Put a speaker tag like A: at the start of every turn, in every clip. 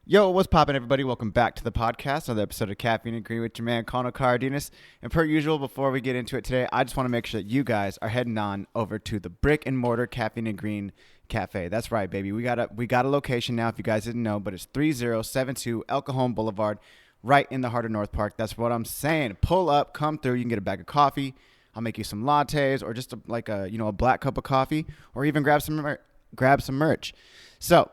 A: Yo, what's poppin', everybody? Welcome back to the podcast, another episode of Caffeine and Green with your man, Cajon Blvd. And per usual, before we get into it today, I just want to make sure that you guys are heading on over to the brick and mortar Caffeine and Green Cafe. That's right, baby. We got a location now, if you guys didn't know, but it's 3072 El Cajon Boulevard, right in the heart of North Park. That's what I'm saying. Pull up, come through. You can get a bag of coffee. I'll make you some lattes, or just a black cup of coffee, or even grab some merch. So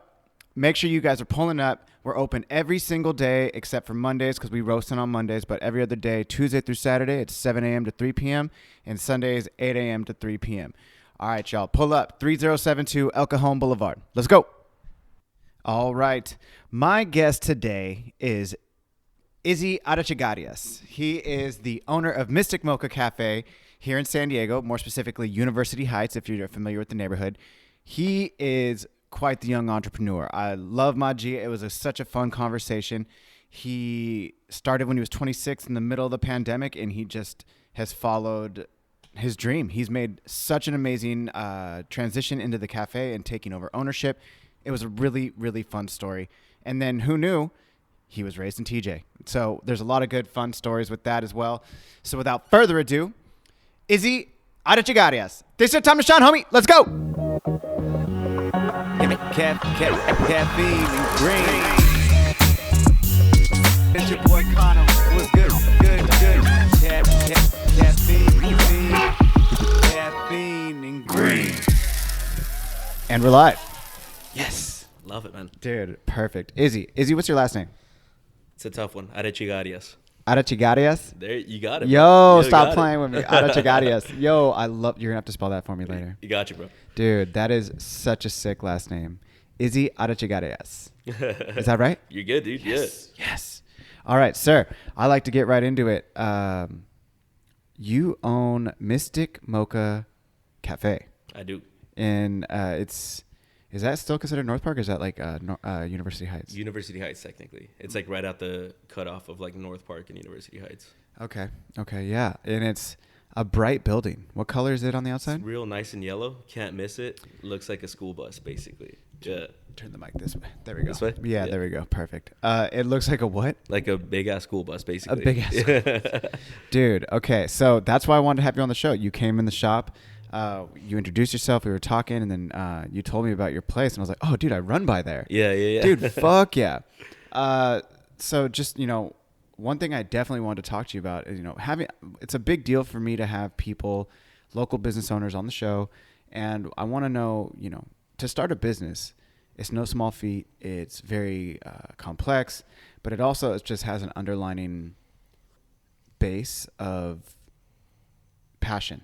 A: make sure you guys are pulling up. We're open every single day except for Mondays because we roasting on Mondays, but every other day, Tuesday through Saturday, it's 7 a.m. to 3 p.m., and Sundays, 8 a.m. to 3 p.m. All right, y'all, pull up, 3072 El Cajon Boulevard. Let's go. All right, my guest today is Izzy Arechiga-Arias. He is the owner of Mystic Mocha Cafe here in San Diego, more specifically University Heights, if you're familiar with the neighborhood. He is quite the young entrepreneur. I love my G. It was such a fun conversation. He started when he was 26 in the middle of the pandemic, and he just has followed his dream. He's made such an amazing transition into the cafe and taking over ownership. It was a really, really fun story. And then who knew? He was raised in TJ. So there's a lot of good, fun stories with that as well. So without further ado, Izzy Arechiga-Arias. This is your time to shine, homie. Let's go. Give me caffeine and green. It's your boy Connor. What's good? Good. Caffeine and green. And we're live. Yes.
B: Love it, man.
A: Dude, perfect. Izzy, what's your last name?
B: It's a tough one. Arechiga-Arias.
A: Arechiga-Arias?
B: There, you got it.
A: Yo, stop playing with me. Arechiga-Arias. Yo, I love. You're gonna have to spell that for me later.
B: You got you, bro.
A: Dude, that is such a sick last name. Izzy Arechiga-Arias. Is that right?
B: You're good, dude.
A: Yes. All right, sir. I like to get right into it. You own Mystic Mocha Cafe.
B: I do.
A: And is that still considered North Park, or is that like University Heights?
B: University Heights, technically. It's like right at the cutoff of like North Park and University Heights.
A: Okay, yeah. And it's a bright building. What color is it on the outside?
B: It's real nice and yellow. Can't miss it. Looks like a school bus, basically. Yeah.
A: Turn the mic this way. There we go.
B: This way?
A: Yeah, there we go. Perfect. It looks like a what?
B: Like a big-ass school bus, basically.
A: A big-ass Dude, okay. So that's why I wanted to have you on the show. You came in the shop. You introduced yourself. We were talking, and then you told me about your place, and I was like, "Oh, dude, I run by there."
B: Yeah.
A: Dude, fuck yeah. So just one thing I definitely wanted to talk to you about is it's a big deal for me to have people, local business owners, on the show, and I want to know to start a business, it's no small feat. It's very complex, but it just has an underlining base of passion.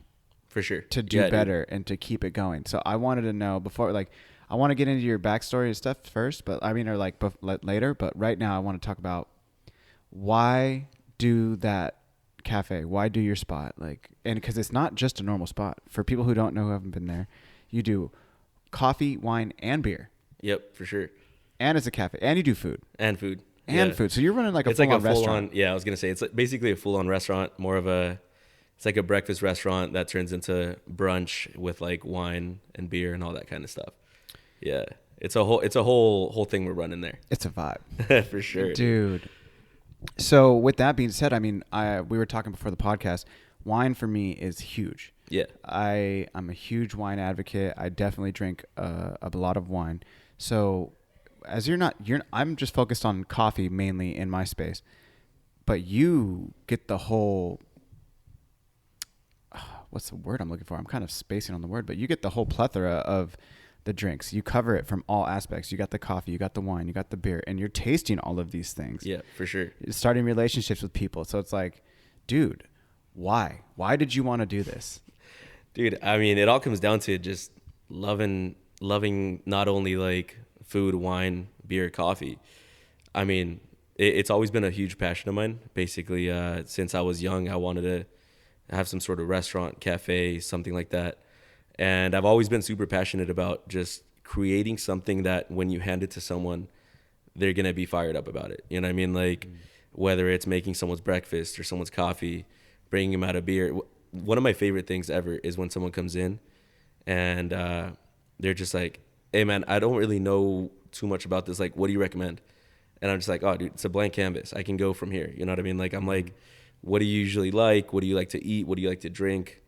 B: For sure.
A: To do better and to keep it going. So I wanted to know before, I want to get into your backstory and stuff first, later. But right now I want to talk about why do that cafe? Why do your spot? And because it's not just a normal spot. For people who don't know, who haven't been there, you do coffee, wine, and beer.
B: Yep, for sure.
A: And it's a cafe. And you do food.
B: And food.
A: And food. So you're running a full-on restaurant.
B: Yeah, I was going to say, it's basically a full-on restaurant, it's like a breakfast restaurant that turns into brunch with like wine and beer and all that kind of stuff. Yeah. It's a whole thing we're running there.
A: It's a vibe.
B: For sure.
A: Dude. So with that being said, we were talking before the podcast, wine for me is huge.
B: Yeah.
A: I'm a huge wine advocate. I definitely drink a lot of wine. So as I'm just focused on coffee mainly in my space, but you get the whole, what's the word I'm looking for? I'm kind of spacing on the word, but you get the whole plethora of the drinks. You cover it from all aspects. You got the coffee, you got the wine, you got the beer, and you're tasting all of these things.
B: Yeah, for sure.
A: You're starting relationships with people. So it's like, dude, why? Why did you want to do this?
B: Dude, it all comes down to just loving not only like food, wine, beer, coffee. It's always been a huge passion of mine. Basically, since I was young, I wanted to have some sort of restaurant, cafe, something like that. And I've always been super passionate about just creating something that when you hand it to someone, they're going to be fired up about it. You know what I mean? Whether it's making someone's breakfast or someone's coffee, bringing them out a beer. One of my favorite things ever is when someone comes in and they're just like, hey, man, I don't really know too much about this. Like, what do you recommend? And I'm just like, oh, dude, it's a blank canvas. I can go from here. You know what I mean? Like, I'm like, what do you usually like? What do you like to eat? What do you like to drink?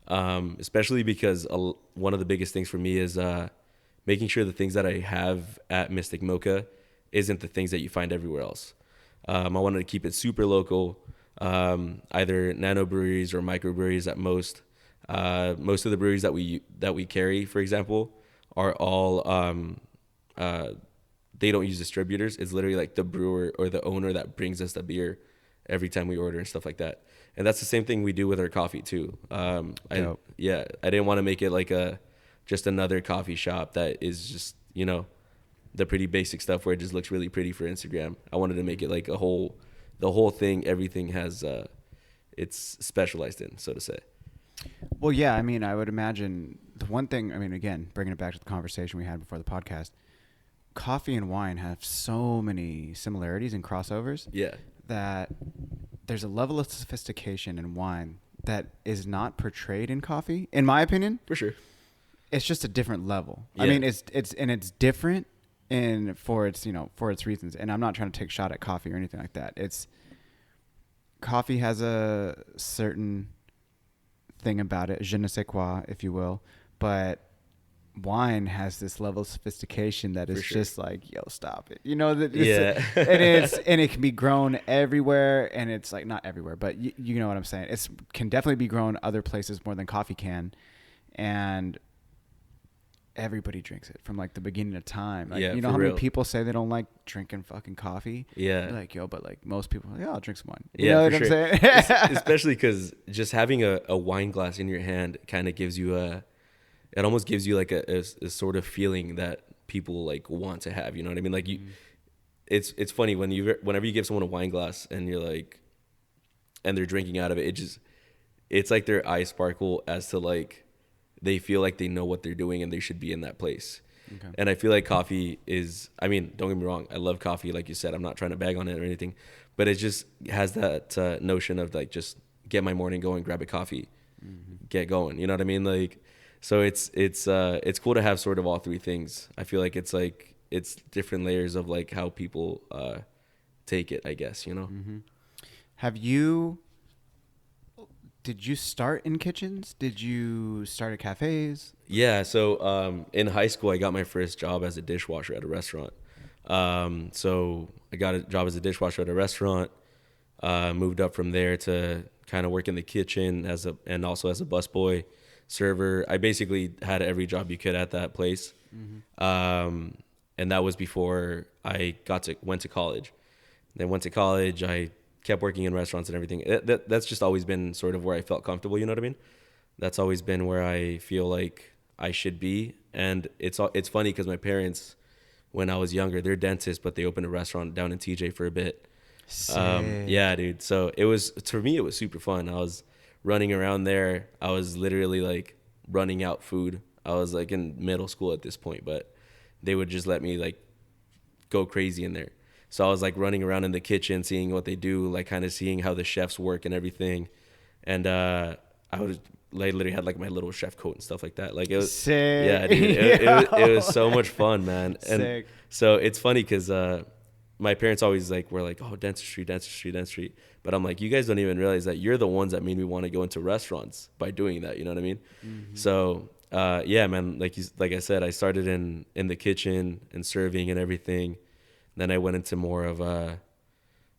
B: Especially because one of the biggest things for me is making sure the things that I have at Mystic Mocha isn't the things that you find everywhere else. I wanted to keep it super local, either nano breweries or microbreweries at most. Most of the breweries that we carry, for example, are all they don't use distributors. It's literally like the brewer or the owner that brings us the beer every time we order and stuff like that. And that's the same thing we do with our coffee too. I didn't want to make it like just another coffee shop that is just, the pretty basic stuff where it just looks really pretty for Instagram. I wanted to make it like the whole thing, everything has, it's specialized in, so to say.
A: Well, yeah, I mean, I would imagine the one thing, I mean, again, bringing it back to the conversation we had before the podcast, coffee and wine have so many similarities and crossovers.
B: Yeah.
A: That there's a level of sophistication in wine that is not portrayed in coffee, in my opinion.
B: For sure.
A: It's just a different level.
B: Yeah.
A: I mean, it's different for its reasons. And I'm not trying to take a shot at coffee or anything like that. Coffee has a certain thing about it, je ne sais quoi, if you will, but wine has this level of sophistication that is just like, yo, stop it. And it can be grown everywhere, and it's like not everywhere, but you know what I'm saying. It can definitely be grown other places more than coffee can, and everybody drinks it from like the beginning of time. Like, you know how many people say they don't like drinking fucking coffee? Yeah. They're like, yo, but like most people, I'll drink some wine. You know what I'm saying?
B: Especially because just having a wine glass in your hand kind of gives you it almost gives you like a sort of feeling that people like want to have. You know what I mean? Like it's funny whenever you give someone a wine glass and you're like, and they're drinking out of it, it's like their eyes sparkle as to like, they feel like they know what they're doing and they should be in that place. Okay. And I feel like coffee is, I mean, don't get me wrong, I love coffee. Like you said, I'm not trying to bag on it or anything, but it just has that notion of like, just get my morning going, grab a coffee, get going. You know what I mean? Like, so it's cool to have sort of all three things. I feel like it's different layers of like how people take it, I guess,
A: Mm-hmm. Did you start in kitchens? Did you start at cafes?
B: Yeah. So in high school, I got my first job as a dishwasher at a restaurant. So I got a job as a dishwasher at a restaurant, moved up from there to kind of work in the kitchen and also as a busboy, server. I basically had every job you could at that place. Mm-hmm. And that was before I went to college. Then went to college, I kept working in restaurants and everything. That's just always been sort of where I felt comfortable. You know what I mean? That's always been where I feel like I should be. And it's funny because my parents, when I was younger, they're dentists, but they opened a restaurant down in TJ for a bit. Yeah, dude. So for me, it was super fun. I was running around there. I was literally like running out food. I was like in middle school at this point, but they would just let me like go crazy in there. So I was like running around in the kitchen, seeing what they do, like kind of seeing how the chefs work and everything. And I literally had like my little chef coat and stuff like that. Like it was
A: sick.
B: Yeah, dude, it was so much fun, man. And
A: sick.
B: So it's funny because my parents always like were like, oh, dentistry. But I'm like, you guys don't even realize that you're the ones that made me want to go into restaurants by doing that. You know what I mean? Mm-hmm. So yeah, man. Like I said, I started in the kitchen and serving and everything. Then I went into more of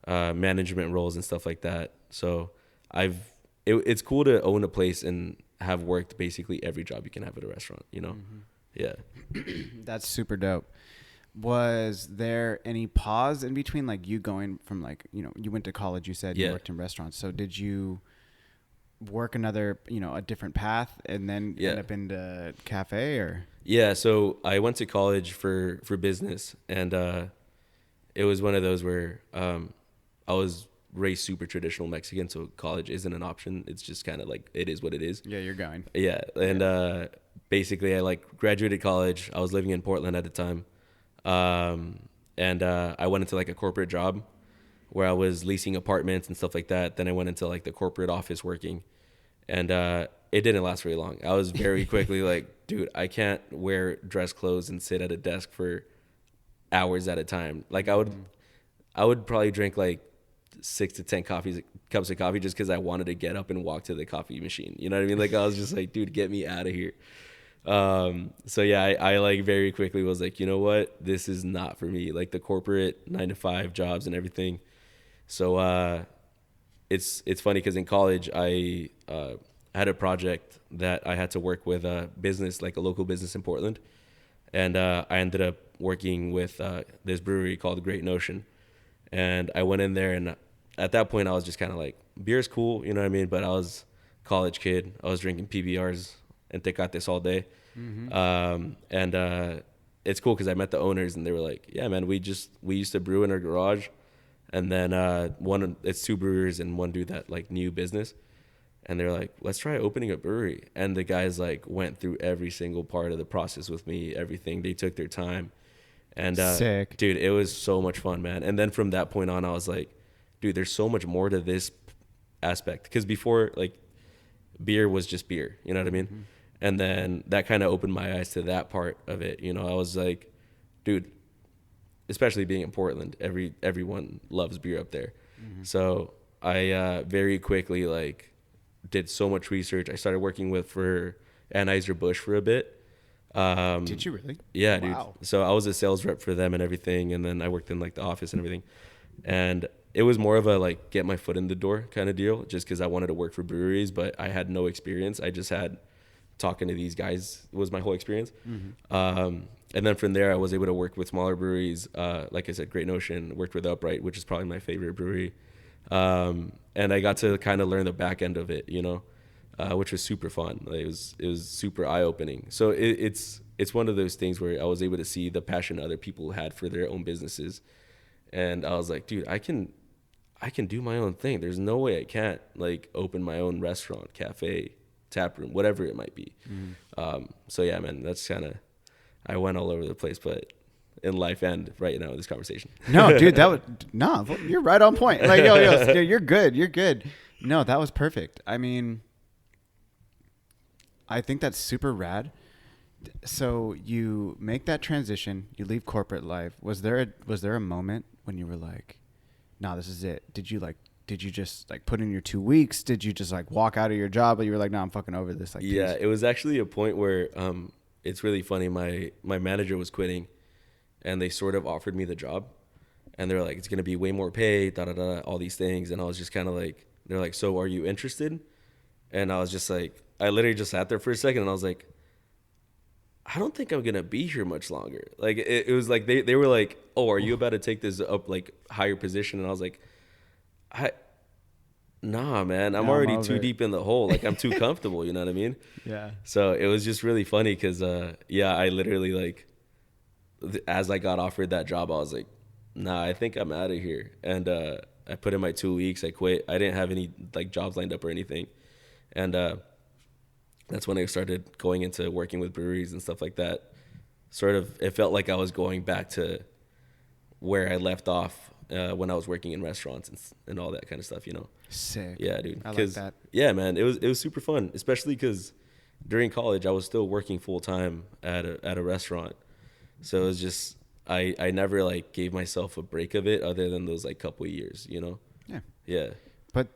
B: management roles and stuff like that. So it's cool to own a place and have worked basically every job you can have at a restaurant, Mm-hmm. Yeah.
A: That's super dope. Was there any pause in between, like you going from like, you went to college, you said you worked in restaurants. So did you work another, a different path and then end up into cafe or?
B: Yeah. So I went to college for business and, it was one of those where I was raised super traditional Mexican, so college isn't an option. It's just kind of like it is what it is.
A: Yeah, you're going.
B: Yeah, and basically I like graduated college. I was living in Portland at the time, and I went into like a corporate job where I was leasing apartments and stuff like that. Then I went into like the corporate office working, and it didn't last very long. I was very quickly like, dude, I can't wear dress clothes and sit at a desk for hours at a time. Like I would I would probably drink like 6 to 10 cups of coffee just because I wanted to get up and walk to the coffee machine. You know what I mean? Like I was just like, dude, get me out of here. So yeah, I like very quickly was like, you know what, this is not for me. Like the corporate 9 to 5 jobs and everything. So it's funny because in college I had a project that I had to work with a business, like a local business in Portland, and I ended up working with this brewery called Great Notion, and I went in there, and at that point I was just kind of like, beer's cool, you know what I mean? But I was a college kid. I was drinking PBRs and Tecates all day. And it's cool because I met the owners and they were like, yeah, man, we used to brew in our garage. And then it's 2 brewers and 1 dude that like new business. And they're like, let's try opening a brewery. And the guys like went through every single part of the process with me, everything. They took their time. And
A: Sick.
B: dude, it was so much fun, man. And then from that point on, I was like, dude, there's so much more to this aspect. Because before, like, beer was just beer, you know what I mean? And then that kind of opened my eyes to that part of it. You know, I was like, dude, especially being in Portland, everyone loves beer up there. So I very quickly like did so much research. I started working for Anheuser-Busch for a bit.
A: Did you really?
B: Yeah,
A: Wow.
B: dude. So I was a sales rep for them and everything, and then I worked in like the office and everything. And it was more of a like get my foot in the door kind of deal, just because I wanted to work for breweries, but I had no experience. I just had talking to these guys was my whole experience. And then from there, I was able to work with smaller breweries. Like I said, Great Notion, worked with Upright, which is probably my favorite brewery. And I got to kind of learn the back end of it, you know, which was super fun. Like, it was super eye opening. So it's one of those things where I was able to see the passion other people had for their own businesses. And I was like, dude, I can do my own thing. There's no way I can't like open my own restaurant, cafe, tap room, whatever it might be. So yeah, man, that's kind of, I went all over the place, but in life and right now in this conversation.
A: No, dude, you're right on point. Like, yo, you're good. You're good. No, that was perfect. I mean, I think that's super rad. So you make that transition, you leave corporate life. Was there a moment when you were like, nah, this is it? Did you just like put in your 2 weeks? Did you just like walk out of your job, but you were like, nah, I'm fucking over this? Like,
B: Yeah,
A: peace?
B: it was actually a point where it's really funny. My manager was quitting, and they sort of offered me the job, and they're like, it's gonna be way more pay, da da da, all these things, and I was just kind of like, they're like, so are you interested? And I was just like, I literally just sat there for a second, and I was like, I don't think I'm gonna be here much longer. Like it was like they were like, oh, are you about to take this up like higher position? And I was like, nah, man, I'm
A: No, I'm
B: already
A: over
B: too
A: it.
B: deep in the hole. Like I'm too comfortable. You know what I mean?
A: Yeah.
B: So it was just really funny because yeah, I literally like as I got offered that job, I was like, nah, I think I'm out of here. And I put in my 2 weeks. I quit. I didn't have any like jobs lined up or anything, and that's when I started going into working with breweries and stuff like that. Sort of, it felt like I was going back to where I left off when I was working in restaurants and all that kind of stuff, you know?
A: Sick.
B: Yeah, dude.
A: I like that.
B: Yeah, man, it was super fun, especially because during college I was still working full time at a restaurant, so it was just I never like gave myself a break of it other than those like couple of years, you know?
A: Yeah.
B: Yeah.
A: But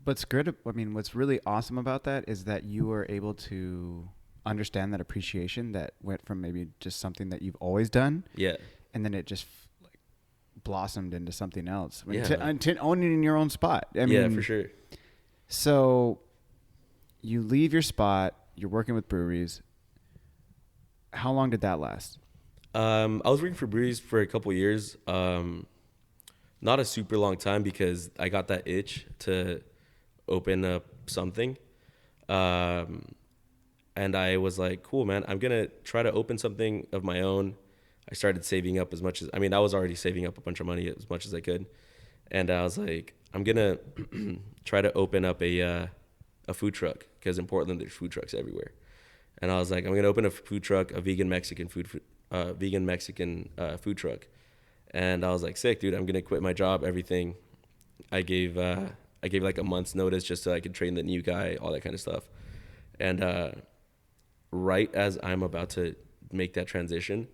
A: what's good, I mean, what's really awesome about that is that you were able to understand that appreciation that went from maybe just something that you've always done.
B: Yeah.
A: And then it just like blossomed into something else. I mean,
B: Yeah.
A: to owning your own spot. I mean,
B: Yeah, for sure.
A: So you leave your spot, you're working with breweries. How long did that last?
B: I was working for breweries for a couple of years. Not a super long time because I got that itch to open up something. And I was like, cool, man, I'm going to try to open something of my own. I started saving up I was already saving up a bunch of money as much as I could. And I was like, I'm going to try to open up a food truck because in Portland, there's food trucks everywhere. And I was like, I'm going to open a food truck, a vegan Mexican food truck. And I was like, sick, dude, I'm going to quit my job, everything. I gave like a month's notice just so I could train the new guy, all that kind of stuff. And right as I'm about to make that transition,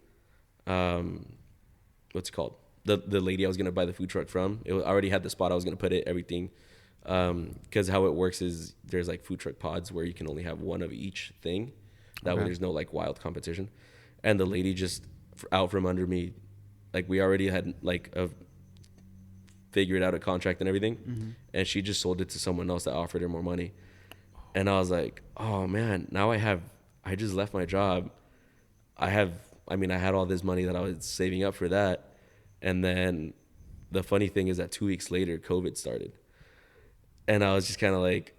B: what's it called? the lady I was gonna buy the food truck from. I already had the spot I was gonna put it, everything. Because how it works is there's like food truck pods where you can only have one of each thing. That way there's no like wild competition. And the lady just out from under me, like we already had like figured out a contract and everything, and she just sold it to someone else that offered her more money. And I was like, oh man, now I just left my job. I had all this money that I was saving up for that. And then the funny thing is that 2 weeks later, COVID started. And I was just kind of like,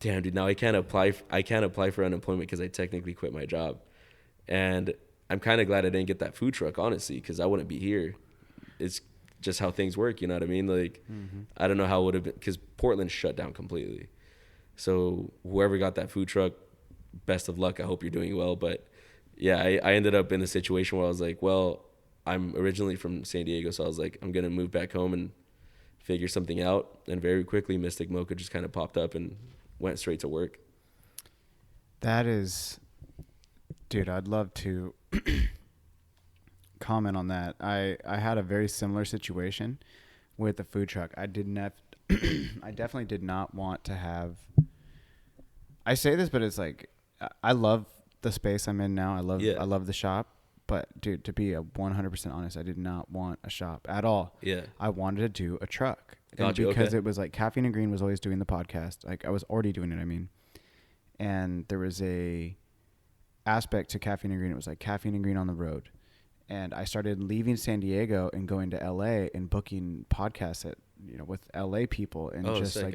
B: damn, dude, now I can't apply for unemployment because I technically quit my job. And I'm kind of glad I didn't get that food truck, honestly, because I wouldn't be here. It's just how things work, you know what I mean? Like, I don't know how it would have been, because Portland shut down completely. So whoever got that food truck, best of luck. I hope you're doing well. But yeah, I ended up in a situation where I was like, well, I'm originally from San Diego, so I was like, I'm going to move back home and figure something out. And very quickly, Mystic Mocha just kind of popped up and went straight to work.
A: That is, dude, I'd love to comment on that. I had a very similar situation with the food truck. I definitely did not want to have, I say this, but it's like, I love the space I'm in now. I love the shop. But dude, to be 100% honest, I did not want a shop at all.
B: Yeah.
A: I wanted to do a truck.
B: Gotcha,
A: because
B: okay.
A: it was like Caffeine and Green was always doing the podcast. Like I was already doing it, I mean. And there was a aspect to Caffeine and Green. It was like Caffeine and Green on the road. And I started leaving San Diego and going to LA and booking podcasts with LA people and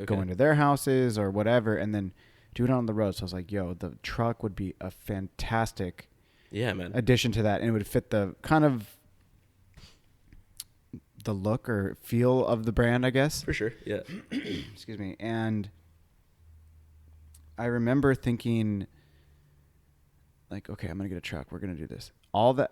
A: going to their houses or whatever and then do it on the road. So I was like, yo, the truck would be a fantastic addition to that, and it would fit the kind of the look or feel of the brand, I guess.
B: For sure, yeah.
A: Excuse me. And I remember thinking, like, okay, I'm gonna get a truck. We're gonna do this. All the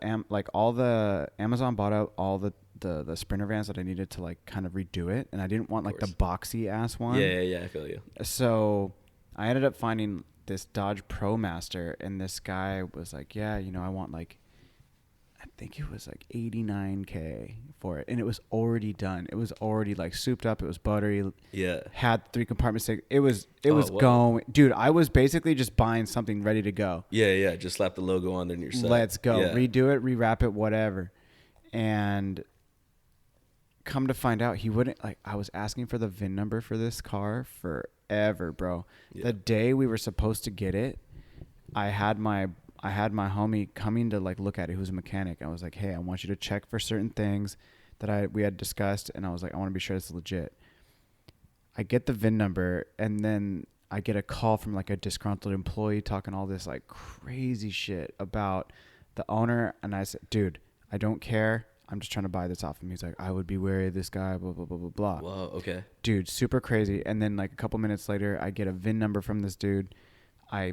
A: Amazon bought out all the Sprinter vans that I needed to like kind of redo it, and I didn't want like the boxy ass one.
B: Yeah. I feel you.
A: So I ended up finding this Dodge ProMaster, and this guy was like, yeah, I want like, I think it was like $89K for it. And it was already done. It was already like souped up. It was buttery.
B: Yeah.
A: Had 3 compartments. It was going, dude, I was basically just buying something ready to go.
B: Yeah. Just slap the logo on there and you're set.
A: Let's go. Yeah. Redo it, rewrap it, whatever. And come to find out, he wouldn't, like, I was asking for the VIN number for this car forever, bro. Yeah. The day we were supposed to get it, I had my homie coming to like look at it, who's a mechanic. I was like, hey, I want you to check for certain things that we had discussed, and I was like, I want to be sure it's legit. I get the VIN number, and then I get a call from like a disgruntled employee talking all this like crazy shit about the owner, and I said, dude, I don't care. I'm just trying to buy this off him. He's like, I would be wary of this guy, blah, blah, blah, blah, blah.
B: Whoa, okay.
A: Dude, super crazy. And then like a couple minutes later, I get a VIN number from this dude. I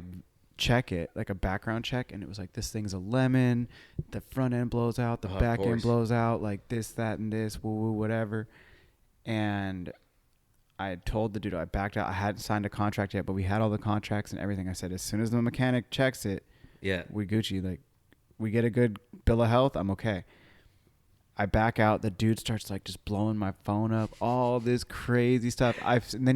A: check it, like a background check, and it was like, this thing's a lemon. The front end blows out. The back end blows out. Like this, that, and this, woo, whatever. And I told the dude, I backed out. I hadn't signed a contract yet, but we had all the contracts and everything. I said, as soon as the mechanic checks it, we Gucci. Like, we get a good bill of health, I'm okay. I back out. The dude starts like just blowing my phone up, all this crazy stuff. And then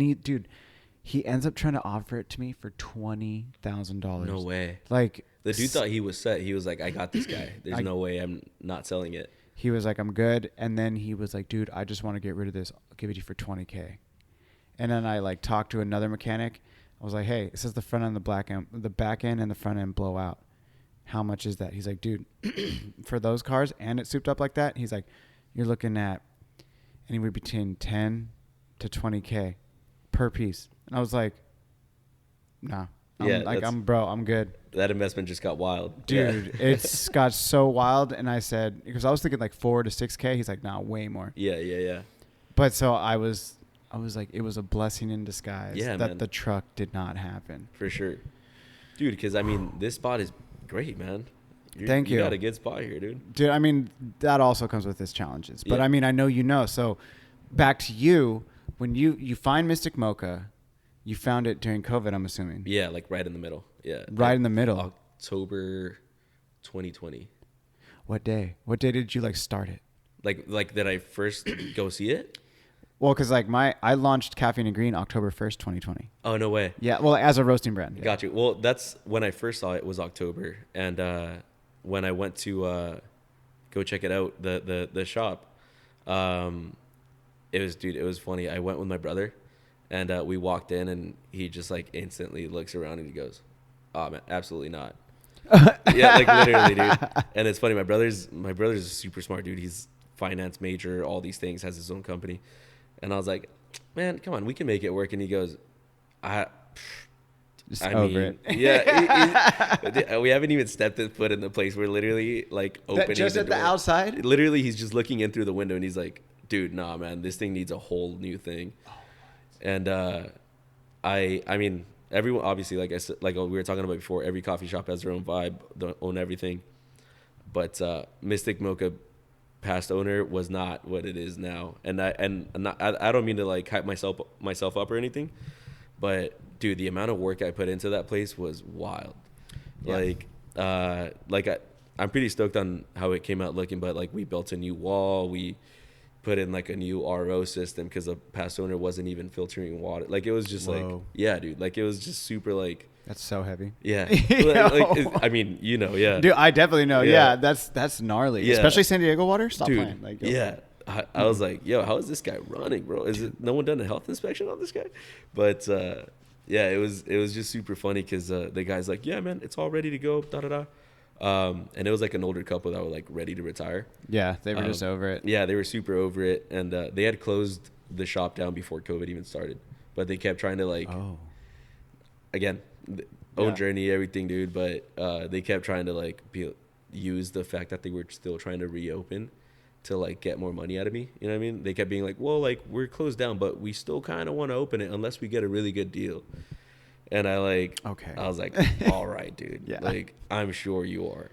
A: he ends up trying to offer it to me for $20,000.
B: No way.
A: Like,
B: the dude thought he was set. He was like, I got this guy. There's no way I'm not selling it.
A: He was like, I'm good. And then he was like, dude, I just want to get rid of this. I'll give it to you for $20K. And then I like talked to another mechanic. I was like, hey, it says the front end, the back end and the front end blow out. How much is that? He's like, dude, for those cars and it's souped up like that, he's like, you're looking at anywhere between 10 to 20K per piece. And I was like, nah. I'm good.
B: That investment just got wild.
A: Dude, it's got so wild. And I said, because I was thinking like 4 to 6K. He's like, nah, way more.
B: Yeah.
A: But so I was like, it was a blessing in disguise that the truck did not happen.
B: For sure. Dude, because I mean, this spot is great, man.
A: Thank you.
B: You got a good spot here, dude.
A: Dude, I mean, that also comes with its challenges. But I mean, I know. So back to you, when you find Mystic Mocha, you found it during COVID, I'm assuming.
B: Yeah, like right in the middle. Yeah.
A: Right in the middle.
B: October 2020.
A: What day? What day did you like start it?
B: Like did I first go see it?
A: Well, because like I launched Caffeine and Green October 1st, 2020.
B: Oh, no way.
A: Yeah, well, as a roasting brand. Yeah.
B: Got you. Well, that's when I first saw it was October, and when I went to go check it out, the shop, it was funny. I went with my brother, and we walked in, and he just like instantly looks around and he goes, "Oh man, absolutely not." Yeah, like literally, dude. And it's funny. My brother's a super smart dude. He's finance major, all these things, has his own company, and I was like, "Man, come on, we can make it work." And he goes, "I."
A: Just
B: I
A: over
B: mean,
A: it.
B: yeah, we haven't even stepped a foot in the place. We're literally like opening
A: Just
B: the
A: at
B: door.
A: the outside?
B: Literally, he's just looking in through the window, and he's like, "Dude, nah, man, this thing needs a whole new thing." And I mean, everyone obviously, like I said, like we were talking about before, every coffee shop has their own vibe, their own everything. But Mystic Mocha past owner was not what it is now, and I don't mean to like hype myself up or anything, but dude, the amount of work I put into that place was wild.
A: Yeah.
B: I'm pretty stoked on how it came out looking, but like we built a new wall, we put in like a new RO system because the past owner wasn't even filtering water. Like it was just like,
A: Whoa.
B: yeah, dude, like it was just super like,
A: That's so heavy.
B: yeah,
A: Yo.
B: I mean, yeah,
A: Dude, I definitely know.
B: Yeah.
A: Yeah, that's gnarly.
B: Yeah.
A: Especially San Diego water. Stop
B: dude,
A: playing. Like, go for
B: yeah.
A: it.
B: I was like, yo, how is this guy running, bro? Is it no one done a health inspection on this guy? But yeah, it was just super funny because the guy's like, yeah, man, it's all ready to go, da da da. And it was like an older couple that were like ready to retire.
A: Yeah, they were just over it.
B: Yeah, they were super over it, and they had closed the shop down before COVID even started, but they kept trying to like, again, own journey, everything, dude. But they kept trying to like use the fact that they were still trying to reopen to like get more money out of me. You know what I mean? They kept being like, well, like we're closed down, but we still kind of want to open it unless we get a really good deal. And I was like, all right, dude.
A: Yeah.
B: Like, I'm sure you are.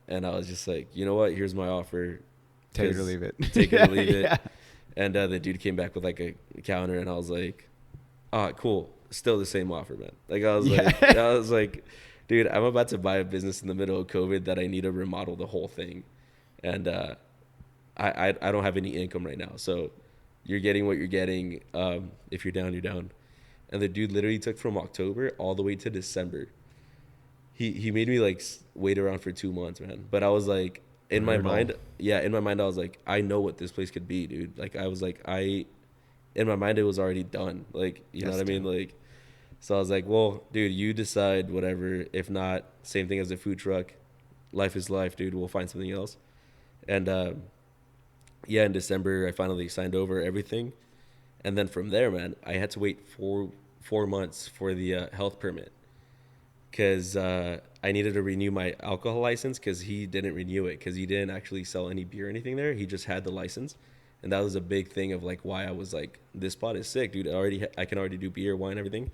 B: And I was just like, you know what? Here's my offer.
A: Take it or leave it.
B: Take it or leave it.
A: Yeah.
B: And the dude came back with like a counter, and I was like, oh, cool. Still the same offer, man. Like I was like, dude, I'm about to buy a business in the middle of COVID that I need to remodel the whole thing. And I don't have any income right now. So you're getting what you're getting. If you're down, you're down. And the dude literally took from October all the way to December. He made me like wait around for 2 months, man. But I was like, in my mind, I was like, I know what this place could be, dude. Like I was like, in my mind, it was already done. Like, you know what I mean? Like, so I was like, well, dude, you decide whatever. If not, same thing as a food truck. Life is life, dude. We'll find something else. And in December, I finally signed over everything. And then from there, man, I had to wait 4 months for the health permit because I needed to renew my alcohol license because he didn't renew it because he didn't actually sell any beer or anything there. He just had the license. And that was a big thing of like why I was like, this spot is sick, dude. I can already do beer, wine, everything.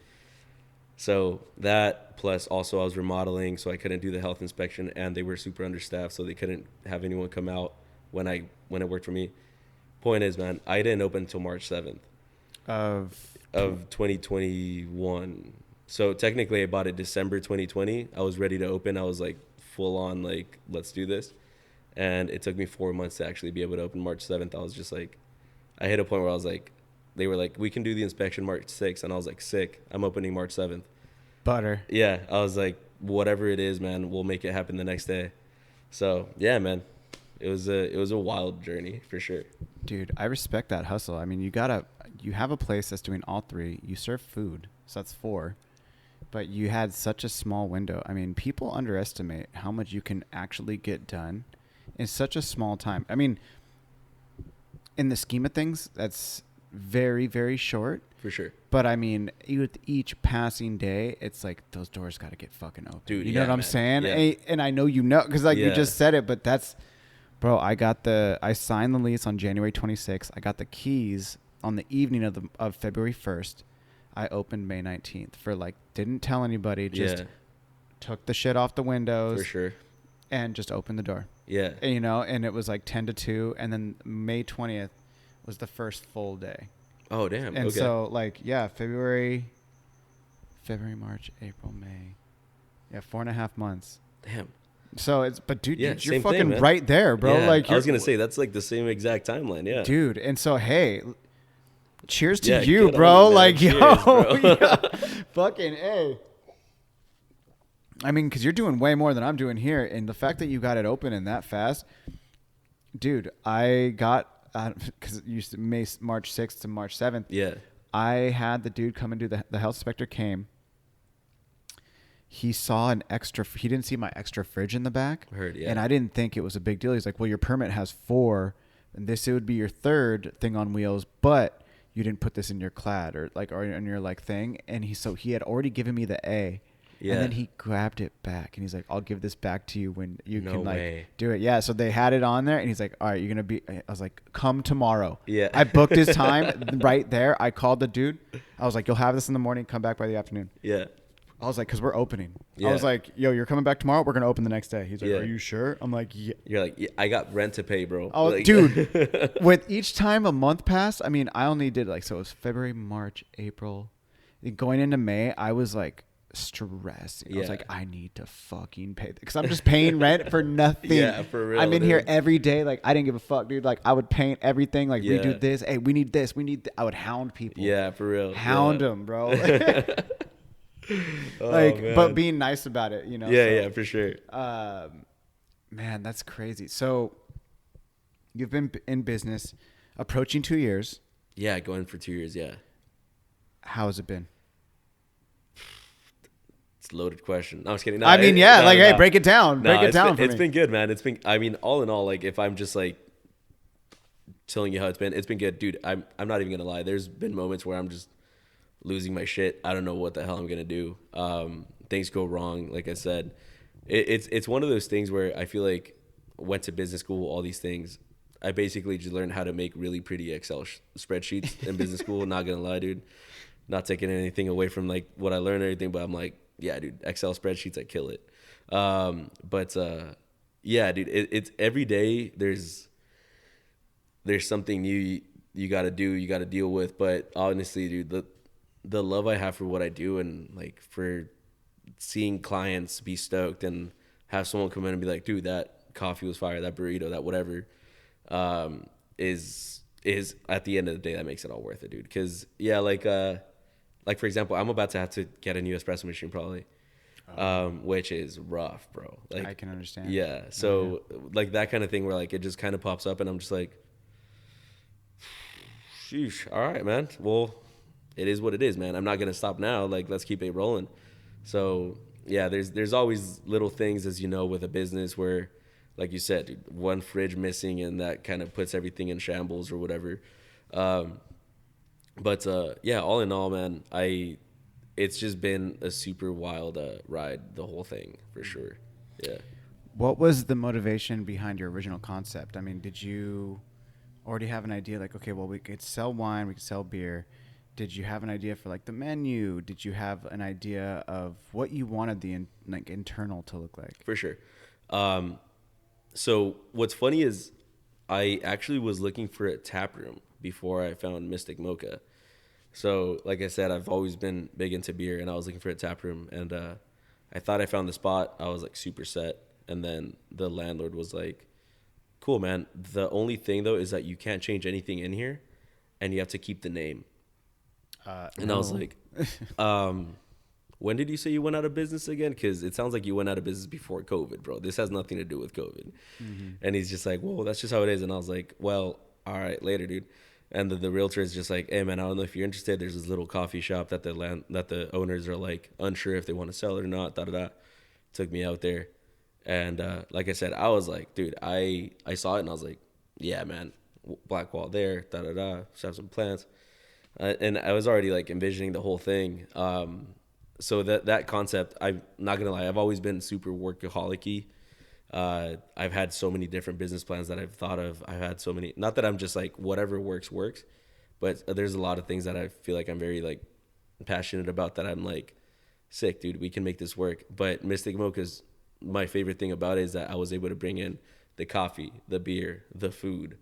B: So that plus also I was remodeling, so I couldn't do the health inspection, and they were super understaffed, so they couldn't have anyone come out when it worked for me. Point is, man, I didn't open until March 7th of 2021. So technically I bought it December 2020. I was ready to open. I was like full on like, let's do this. And it took me 4 months to actually be able to open March 7th. I was just like, I hit a point where I was like, they were like, we can do the inspection March 6th. And I was like, sick. I'm opening March 7th.
A: Butter.
B: Yeah. I was like, whatever it is, man, we'll make it happen the next day. So yeah, man, it was a wild journey for sure.
A: Dude, I respect that hustle. I mean, you have a place that's doing all three. You serve food, so that's 4. But you had such a small window. I mean, people underestimate how much you can actually get done in such a small time. I mean, in the scheme of things, that's very, very short.
B: For sure.
A: But I mean, with each passing day, it's like those doors got to get fucking open.
B: Dude,
A: you know what I'm saying?
B: Yeah.
A: And I know you know because you just said it, but that's, bro. I signed the lease on January 26th. I got the keys on the evening of February 1st. I opened May 19th didn't tell anybody. Just took the shit off the windows.
B: For sure.
A: And just opened the door.
B: Yeah.
A: And, and it was like 10 to 2, and then May 20th was the first full day.
B: Oh, damn.
A: And
B: okay.
A: so, February, March, April, May. Yeah, 4.5 months.
B: Damn.
A: So it's, but dude,
B: Yeah,
A: you're
B: same
A: fucking
B: thing, man.
A: right there, bro.
B: Yeah,
A: Like
B: I was gonna say that's like the same exact timeline. Yeah,
A: dude. And so, hey, cheers to
B: yeah,
A: you,
B: good
A: bro.
B: on you, man.
A: Like,
B: Cheers,
A: yo,
B: bro.
A: yeah. Fucking A. I mean, because you're doing way more than I'm doing here. And the fact that you got it open and that fast, dude, I got, because it used to March 6th to March 7th.
B: Yeah,
A: I had the dude come and do the health inspector came. He saw he didn't see my extra fridge in the back.
B: heard. Yeah,
A: And I didn't think it was a big deal. He's like, well, your permit has 4, and it would be your 3rd thing on wheels, but you didn't put this in your clad or in your like thing. And he had already given me the A.
B: yeah.
A: And then he grabbed it back and he's like, I'll give this back to you when you
B: No
A: can like
B: way.
A: do it. Yeah. So they had it on there and he's like, all right, you're going to be, I was like, come tomorrow.
B: Yeah.
A: I booked his time right there. I called the dude. I was like, you'll have this in the morning. Come back by the afternoon.
B: Yeah.
A: I was like, because we're opening.
B: Yeah.
A: I was like, yo, you're coming back tomorrow? We're going to open the next day. He's like,
B: Yeah.
A: are you sure? I'm like, yeah.
B: You're like, yeah, I got rent to pay, bro.
A: Oh,
B: Like,
A: dude, with each time a month passed, I mean, I only did like, so it was February, March, April. Going into May, I was like stressed. I was
B: Yeah.
A: like, I need to fucking pay because I'm just paying rent for nothing.
B: Yeah, for real,
A: I'm in here
B: dude.
A: every day. Like, I didn't give a fuck, dude. Like, I would paint everything. Like,
B: Yeah.
A: redo this. Hey, we need this. I would hound people.
B: Yeah, for real.
A: Hound
B: yeah.
A: them, bro.
B: Oh,
A: like,
B: man.
A: but being nice about it, you know?
B: Yeah,
A: so,
B: yeah, for sure.
A: Man, that's crazy. So you've been in business approaching 2 years.
B: Yeah, going for 2 years. Yeah,
A: How has it been?
B: it's a loaded question. No, I was kidding. No,
A: I mean, yeah,
B: no,
A: like,
B: no.
A: hey, break it down.
B: No,
A: Break it down for
B: it's
A: me.
B: been good, man. It's been. I mean, all in all, like if I'm just like telling you how it's been good, dude. I'm not even gonna lie. There's been moments where I'm just losing my shit. I don't know what the hell I'm gonna do. Things go wrong. Like I said, it's one of those things where I feel like went to business school, all these things. I basically just learned how to make really pretty Excel spreadsheets in business school. Not gonna lie, dude. Not taking anything away from like what I learned or anything, but I'm like, yeah, dude, Excel spreadsheets, I kill it. Yeah, dude, it's every day. There's something new you got to do, you got to deal with. But honestly, dude, the love I have for what I do and like for seeing clients be stoked and have someone come in and be like, dude, that coffee was fire, that burrito, that whatever, is at the end of the day that makes it all worth it, dude. Because yeah, like for example, I'm about to have to get a new espresso machine probably, which is rough, bro. Like
A: I can understand.
B: Yeah, so like that kind of thing where like it just kind of pops up and I'm just like, sheesh, all right, man. Well, it is what it is, man. I'm not gonna stop now. Like, let's keep it rolling. So yeah, there's always little things, as you know, with a business where, like you said, dude, one fridge missing and that kind of puts everything in shambles or whatever. But yeah, all in all, man, it's just been a super wild ride, the whole thing, for sure. Yeah.
A: What was the motivation behind your original concept? I mean, did you already have an idea like, okay, well, we could sell wine, we could sell beer. Did you have an idea for like the menu? Did you have an idea of what you wanted the internal to look like?
B: For sure. So what's funny is I actually was looking for a tap room before I found Mystic Mocha. So like I said, I've always been big into beer and I was looking for a tap room and I thought I found the spot. I was like super set. And then the landlord was like, cool, man. The only thing though is that you can't change anything in here and you have to keep the name. And I was like, when did you say you went out of business again? Because it sounds like you went out of business before COVID, bro. This has nothing to do with COVID. Mm-hmm. And he's just like, well, that's just how it is. And I was like, well, all right, later, dude. And the realtor is just like, hey, man, I don't know if you're interested. There's this little coffee shop that the owners are like unsure if they want to sell it or not. Took me out there. And like I said, I was like, dude, I saw it and I was like, yeah, man, black wall there, just have some plants. And I was already like envisioning the whole thing. So that concept, I'm not gonna lie, I've always been super workaholic-y. I've had so many different business plans that I've thought of. I've had so many, not that I'm just like whatever works, but there's a lot of things that I feel like I'm very like passionate about that I'm like, sick, dude, we can make this work. But Mystic Mocha's, my favorite thing about it is that I was able to bring in the coffee, the beer, the food,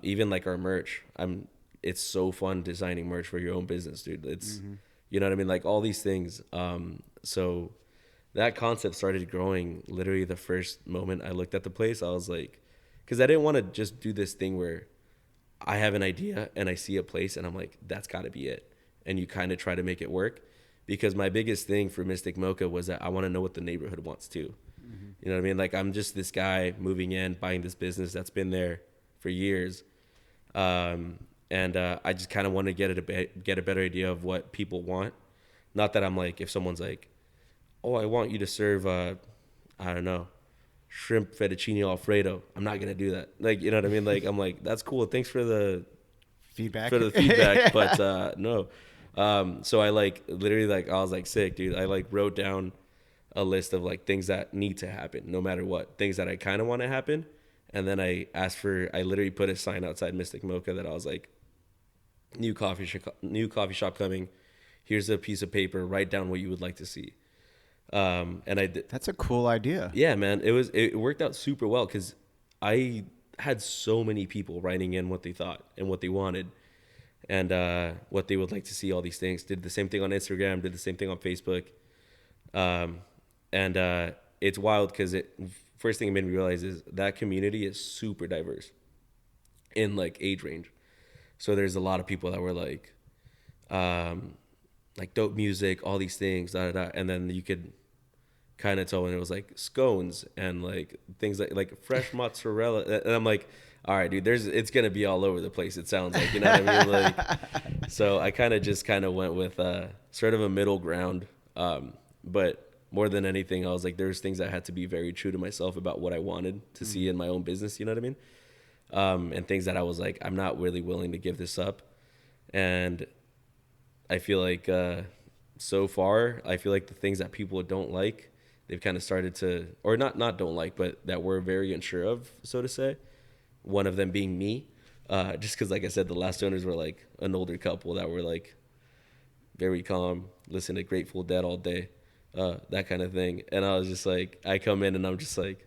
B: even like our merch. It's so fun designing merch for your own business, dude. It's, you know what I mean? Like all these things. So that concept started growing literally the first moment I looked at the place. I was like, because I didn't want to just do this thing where I have an idea and I see a place and I'm like, that's got to be it. And you kind of try to make it work. Because my biggest thing for Mystic Mocha was that I want to know what the neighborhood wants too. Mm-hmm. You know what I mean? Like, I'm just this guy moving in, buying this business that's been there for years. I just kind of want to get a better idea of what people want. Not that I'm like, if someone's like, oh, I want you to serve, I don't know, shrimp fettuccine Alfredo. I'm not going to do that. Like, you know what I mean? Like, I'm like, that's cool. Thanks for the
A: feedback.
B: But no. So I like literally like, I was like, sick, dude. I like wrote down a list of like things that need to happen no matter what, things that I kind of want to happen. And then I literally put a sign outside Mystic Mocha that I was like, new coffee shop coming. Here's a piece of paper. Write down what you would like to see. And I did.
A: That's a cool idea.
B: Yeah, man. It worked out super well because I had so many people writing in what they thought and what they wanted and what they would like to see, all these things. Did the same thing on Instagram, did the same thing on Facebook. It's wild because first thing it made me realize is that community is super diverse in like age range. So there's a lot of people that were like dope music, all these things, and then you could kind of tell when it was like scones and like things like fresh mozzarella, and I'm like, all right, dude, it's gonna be all over the place. It sounds like, you know what I mean? Like, so I kind of went with sort of a middle ground, but more than anything, I was like, there's things I had to be very true to myself about what I wanted to see in my own business. You know what I mean? And things that I was like, I'm not really willing to give this up. And I feel like so far, I feel like the things that people don't like, they've kind of started to, or not don't like, but that we're very unsure of, so to say. One of them being me, just because, like I said, the last owners were like an older couple that were like very calm, listen to Grateful Dead all day, that kind of thing. And I was just like, I come in and I'm just like,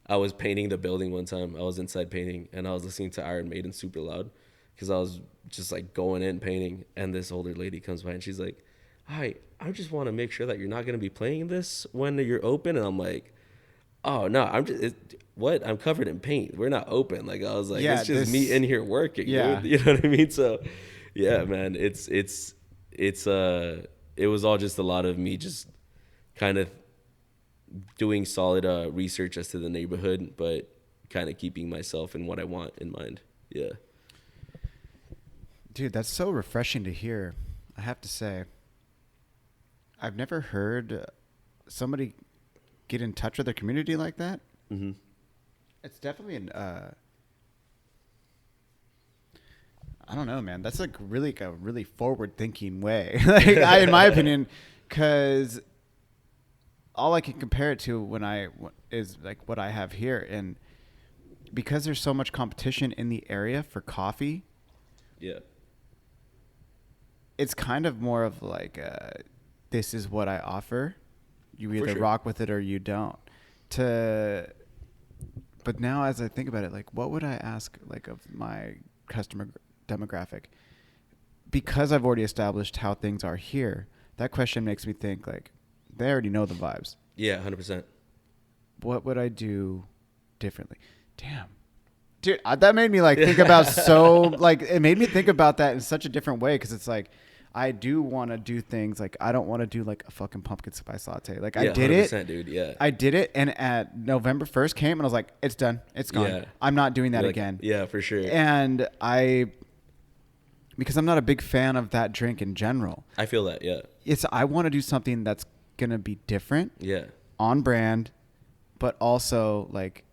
B: I was painting the building one time. I was inside painting and I was listening to Iron Maiden super loud because I was just like going in painting. And this older lady comes by and she's like, hi, I just want to make sure that you're not going to be playing this when you're open. And I'm like, oh no, I'm covered in paint. We're not open. Like, I was like, it's just me in here working.
A: Yeah.
B: Dude. You know what I mean? So yeah, man, it was all just a lot of me just kind of doing solid research as to the neighborhood, but kind of keeping myself and what I want in mind. Yeah.
A: Dude, that's so refreshing to hear. I have to say, I've never heard somebody get in touch with their community like that.
B: Mm-hmm.
A: It's definitely I don't know, man. That's like a really forward-thinking way, like in my opinion, because all I can compare it to is like what I have here, and because there's so much competition in the area for coffee.
B: Yeah.
A: It's kind of more of like, this is what I offer. You either rock with it or you don't. But now as I think about it, like, what would I ask like of my customer demographic? Because I've already established how things are here, that question makes me think like, they already know the vibes.
B: Yeah, 100%.
A: What would I do differently? Damn. Dude, that made me like think about it made me think about that in such a different way, because it's like, I do want to do things like, I don't want to do like a fucking pumpkin spice latte. Like, I did
B: 100%, dude. Yeah.
A: I did it, and at November 1st came, and I was like, it's done. It's gone.
B: Yeah.
A: I'm not doing that again.
B: Yeah, for sure.
A: And because I'm not a big fan of that drink in general.
B: I feel that, yeah.
A: I want to do something that's going to be different.
B: Yeah.
A: On brand, but also like,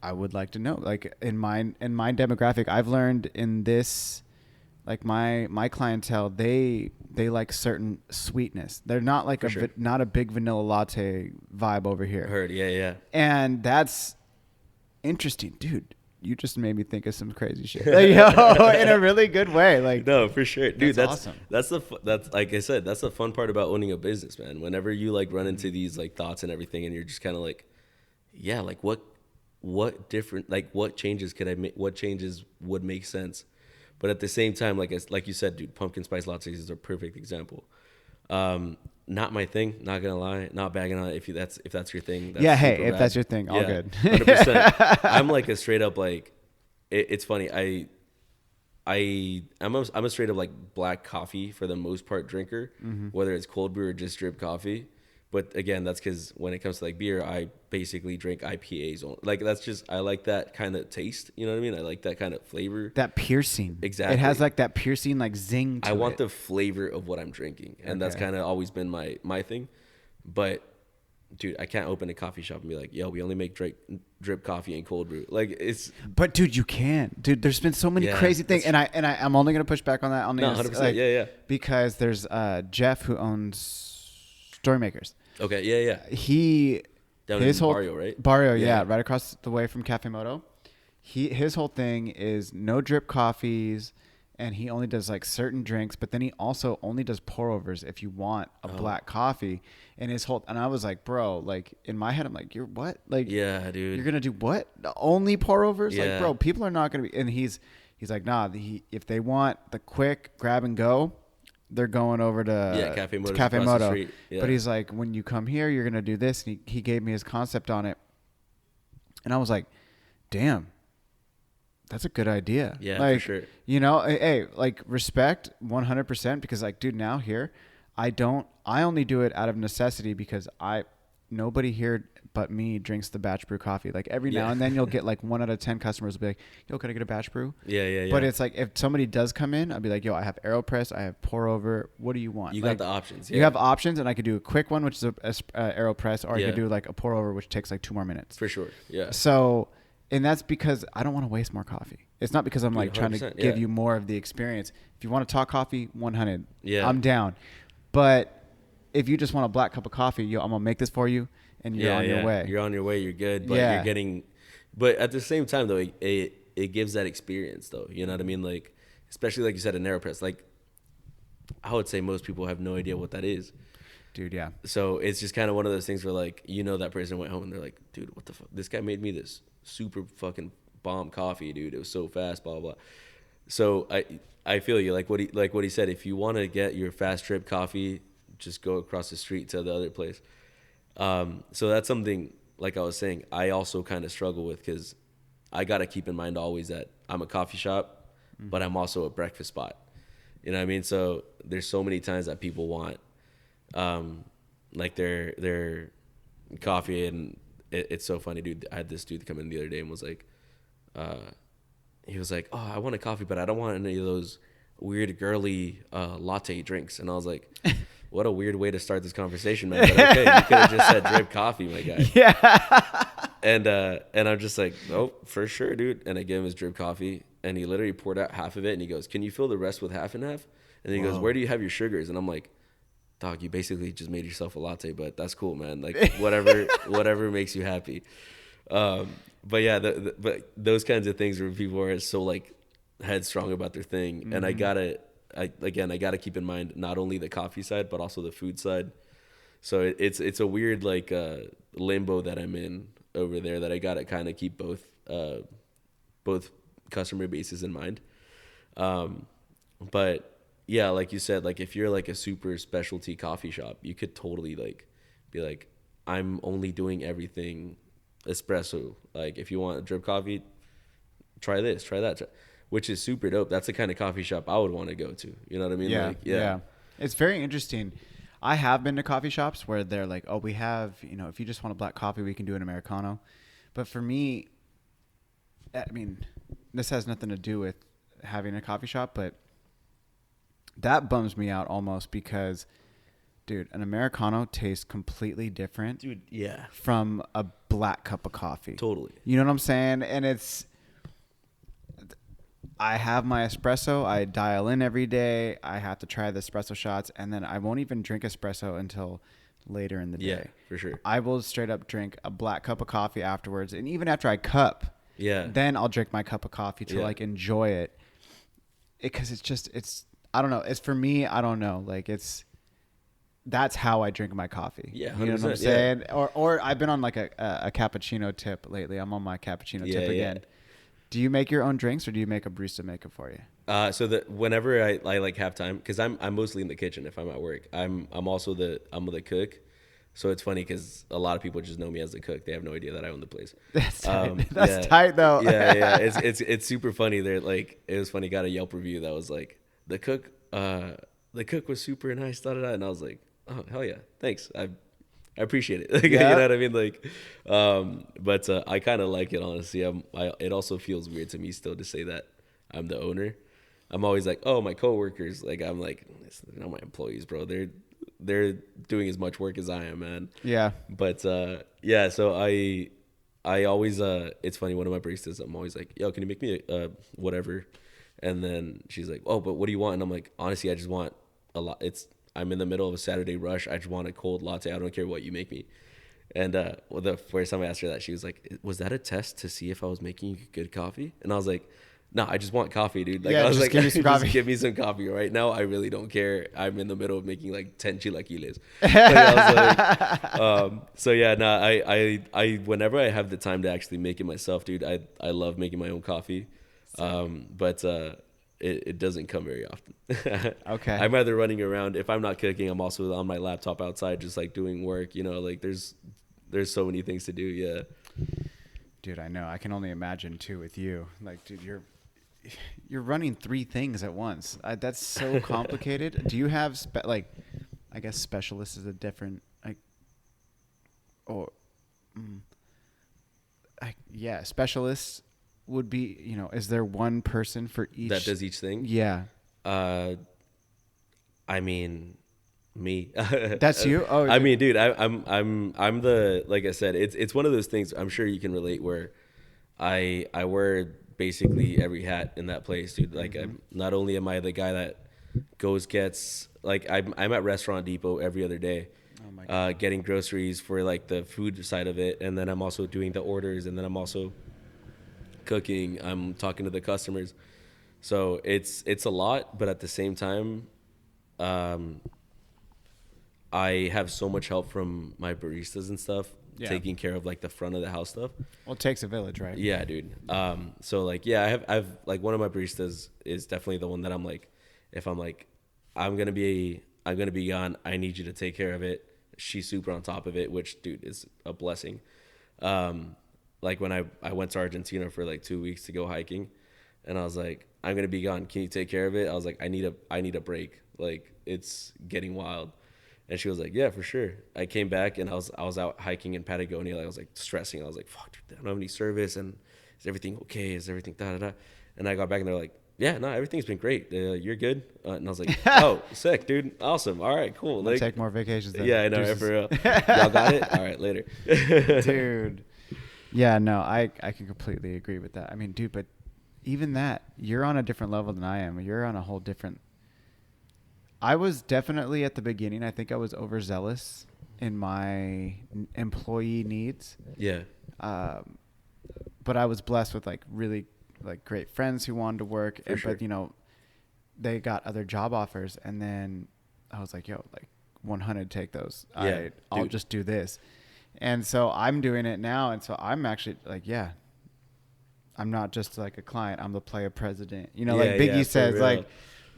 A: I would like to know, like in my demographic, I've learned in this, like my clientele, they like certain sweetness. They're not like not a big vanilla latte vibe over here.
B: Heard, yeah.
A: And that's interesting, dude. You just made me think of some crazy shit, like, in a really good way. Like,
B: no, for sure, dude. That's
A: awesome.
B: That's like I said, that's the fun part about owning a business, man. Whenever you like run into these like thoughts and everything, and you're just kind of like, yeah, like what different, like what changes could I make? What changes would make sense? But at the same time, like you said, dude, pumpkin spice lattes is a perfect example. Not my thing. Not gonna lie. Not bagging on it. If that's your thing. That's
A: Yeah. Hey,
B: super
A: if
B: bad.
A: that's your thing, all
B: Yeah,
A: good.
B: 100%. I'm like a straight up like. It's funny. I'm a straight up like black coffee for the most part drinker, whether it's cold brew or just drip coffee. But again, that's because when it comes to like beer, I basically drink IPAs. Like that's just I like that kind of taste. You know what I mean? I like that kind of flavor.
A: That piercing.
B: Exactly.
A: It has like that piercing like zing to
B: I want
A: it.
B: the flavor of what I'm drinking, and that's
A: Okay.
B: kind of always been my thing. But dude, I can't open a coffee shop and be like, yo, we only make drip coffee and cold brew. Like it's.
A: But dude, you can. Dude, there's been so many
B: Yeah,
A: crazy things, and I'm only gonna push back on that.
B: No, 100%. Yeah.
A: Because there's Jeff who owns Storymakers.
B: Okay. Yeah.
A: He
B: Down
A: his
B: in
A: whole
B: Barrio, right?
A: Barrio, yeah, right across the way from Cafe Moto. His whole thing is no drip coffees, and he only does like certain drinks. But then he also only does pour overs if you want a black coffee. And I was like, bro, like in my head, I'm like, you're what? Like,
B: Yeah, dude.
A: you're gonna do what? Only pour overs?
B: Yeah.
A: Like, bro, people are not gonna be. And he's like, nah. If they want the quick grab and go, they're going over to
B: Cafe Moto's
A: Cafe
B: across the
A: Moto.
B: street. Yeah.
A: But he's like, when you come here, you're gonna do this. And he gave me his concept on it, and I was like, damn, that's a good idea.
B: Yeah,
A: like,
B: for sure.
A: You know, hey, like respect 100% because like, dude, now here, I only do it out of necessity because nobody here but me drinks the batch brew coffee. Like every now and then you'll get like 1 out of 10 customers will be like, yo, can I get a batch brew?
B: Yeah.
A: But it's like, if somebody does come in, I'll be like, yo, I have AeroPress, I have pour over. What do you want?
B: You
A: like,
B: got the options.
A: You have options, and I could do a quick one, which is a AeroPress, or I
B: Yeah.
A: could do like a pour over, which takes like 2 more minutes.
B: For sure. Yeah.
A: So, and that's because I don't want to waste more coffee. It's not because I'm like trying to
B: 100%,
A: give
B: yeah.
A: you more of the experience. If you want to talk coffee, 100.
B: Yeah.
A: I'm down. But if you just want a black cup of coffee, yo, I'm gonna make this for you, and you're on your way.
B: You're on your way. You're good. But
A: Yeah.
B: you're getting. But at the same time, though, it gives that experience, though. You know what I mean? Like, especially like you said, an AeroPress. Like, I would say most people have no idea what that is.
A: Dude, yeah.
B: So it's just kind of one of those things where, like, you know, that person went home and they're like, dude, what the fuck? This guy made me this super fucking bomb coffee, dude. It was so fast, blah, blah. So I feel you. Like what he said, if you want to get your fast drip coffee, just go across the street to the other place. So that's something, like I was saying, I also kind of struggle with because I got to keep in mind always that I'm a coffee shop, but I'm also a breakfast spot. You know what I mean? So there's so many times that people want like their coffee, and it's so funny, dude. I had this dude come in the other day and was like, he was like, oh, I want a coffee, but I don't want any of those weird girly latte drinks. And I was like, what a weird way to start this conversation, man. But okay, you could have just said drip coffee, my guy.
A: Yeah.
B: And I'm just like, oh, for sure, dude. And I gave him his drip coffee, and he literally poured out half of it, and he goes, can you fill the rest with half and half? And he goes, where do you have your sugars? And I'm like, dog, you basically just made yourself a latte, but that's cool, man. Like whatever makes you happy. But yeah, but those kinds of things where people are so like headstrong about their thing, mm-hmm. and I gotta keep in mind not only the coffee side but also the food side. So it's a weird like limbo that I'm in over there that I gotta kind of keep both customer bases in mind. But yeah, like you said, like if you're like a super specialty coffee shop, you could totally like be like, I'm only doing everything espresso. Like if you want a drip coffee, try this, try that, which is super dope. That's the kind of coffee shop I would want to go to. You know what I mean?
A: Yeah,
B: like, yeah.
A: It's very interesting. I have been to coffee shops where they're like, oh, we have, if you just want a black coffee, we can do an Americano. But for me, I mean, this has nothing to do with having a coffee shop, but that bums me out almost because, dude, an Americano tastes completely different,
B: Dude, yeah.
A: from a black cup of coffee.
B: Totally.
A: You know what I'm saying? And I have my espresso. I dial in every day. I have to try the espresso shots, and then I won't even drink espresso until later in the day.
B: Yeah, for sure.
A: I will straight up drink a black cup of coffee afterwards, and even after I cup, then I'll drink my cup of coffee to like enjoy it. Because it's I don't know. It's for me. I don't know. Like that's how I drink my coffee.
B: Yeah,
A: you know what I'm saying? Or I've been on like a cappuccino tip lately. I'm on my cappuccino tip again. Do you make your own drinks or do you make a barista make it for you?
B: So that whenever I like have time, because I'm mostly in the kitchen if I'm at work. I'm also the cook. So it's funny because a lot of people just know me as the cook. They have no idea that I own the place.
A: That's tight. That's tight though.
B: Yeah. It's super funny. They're like, it was funny. Got a Yelp review that was like, the cook was super nice. Da da da. And I was like, oh hell yeah, thanks. I appreciate it. Like, you know what I mean? Like, but I kind of like it honestly. It also feels weird to me still to say that I'm the owner. I'm always like, oh, my coworkers. Like, I'm like, they're not my employees, bro. They're doing as much work as I am, man.
A: Yeah.
B: But yeah, so I always it's funny. One of my baristas, I'm always like, yo, can you make me a whatever? And then she's like, oh, but what do you want? And I'm like, honestly, I just want a lot. I'm in the middle of a Saturday rush. I just want a cold latte. I don't care what you make me. And well, the first time I asked her that, she was like, was that a test to see if I was making you good coffee? And I was like, no, I just want coffee, dude. Like,
A: yeah,
B: I was
A: just
B: like,
A: give me some coffee.
B: Just give me some coffee right now. I really don't care. I'm in the middle of making like 10 chilaquiles. Like, I was like, so yeah, no, I whenever I have the time to actually make it myself, dude, I love making my own coffee. But it doesn't come very often.
A: Okay.
B: I'm either running around. If I'm not cooking, I'm also on my laptop outside, just like doing work, you know, like there's so many things to do. Yeah.
A: Dude, I know. I can only imagine too with you. Like, dude, you're running 3 things at once. That's so complicated. Do you have I guess specialist is a different yeah, specialists would be, you know, is there one person for each
B: that does each thing?
A: Yeah.
B: I mean, me.
A: That's you? Oh,
B: I mean, dude, I'm the, like I said, it's one of those things I'm sure you can relate where I wear basically every hat in that place, dude. Like, not only am I the guy that gets, like, I'm at Restaurant Depot every other day, getting groceries for like the food side of it, and then I'm also doing the orders, and then I'm also cooking. I'm talking to the customers, so it's a lot, but at the same time, I have so much help from my baristas and stuff. Yeah. Taking care of like the front of the house stuff.
A: Well, it takes a village, right?
B: Yeah, dude. So like, yeah, I've like one of my baristas is definitely the one that I'm like, if I'm like, I'm gonna be gone, I need you to take care of it. She's super on top of it, which, dude, is a blessing. Like when I went to Argentina for like 2 weeks to go hiking, and I was like, I'm gonna be gone. Can you take care of it? I was like, I need a break. Like, it's getting wild. And she was like, yeah, for sure. I came back and I was out hiking in Patagonia. Like, I was like stressing. I was like, fuck, dude, I don't have any service. And is everything okay? Is everything da da da? And I got back and they're like, yeah, no, everything's been great. You're good. And I was like, oh, sick, dude. Awesome. All right, cool.
A: Like, take more vacations. Then.
B: Yeah, I know. For real. Y'all got it? All right, later.
A: Dude. Yeah, no, I can completely agree with that. I mean, dude, but even that, you're on a different level than I am. You're on a whole different. I was definitely at the beginning, I think I was overzealous in my employee needs.
B: Yeah.
A: But I was blessed with like really like great friends who wanted to work.
B: Sure.
A: But, you know, they got other job offers. And then I was like, yo, like 100, take those.
B: Yeah,
A: I'll just do this. And so I'm doing it now. And so I'm actually like, yeah, I'm not just like a client. I'm the player president. You know, like Biggie says, like,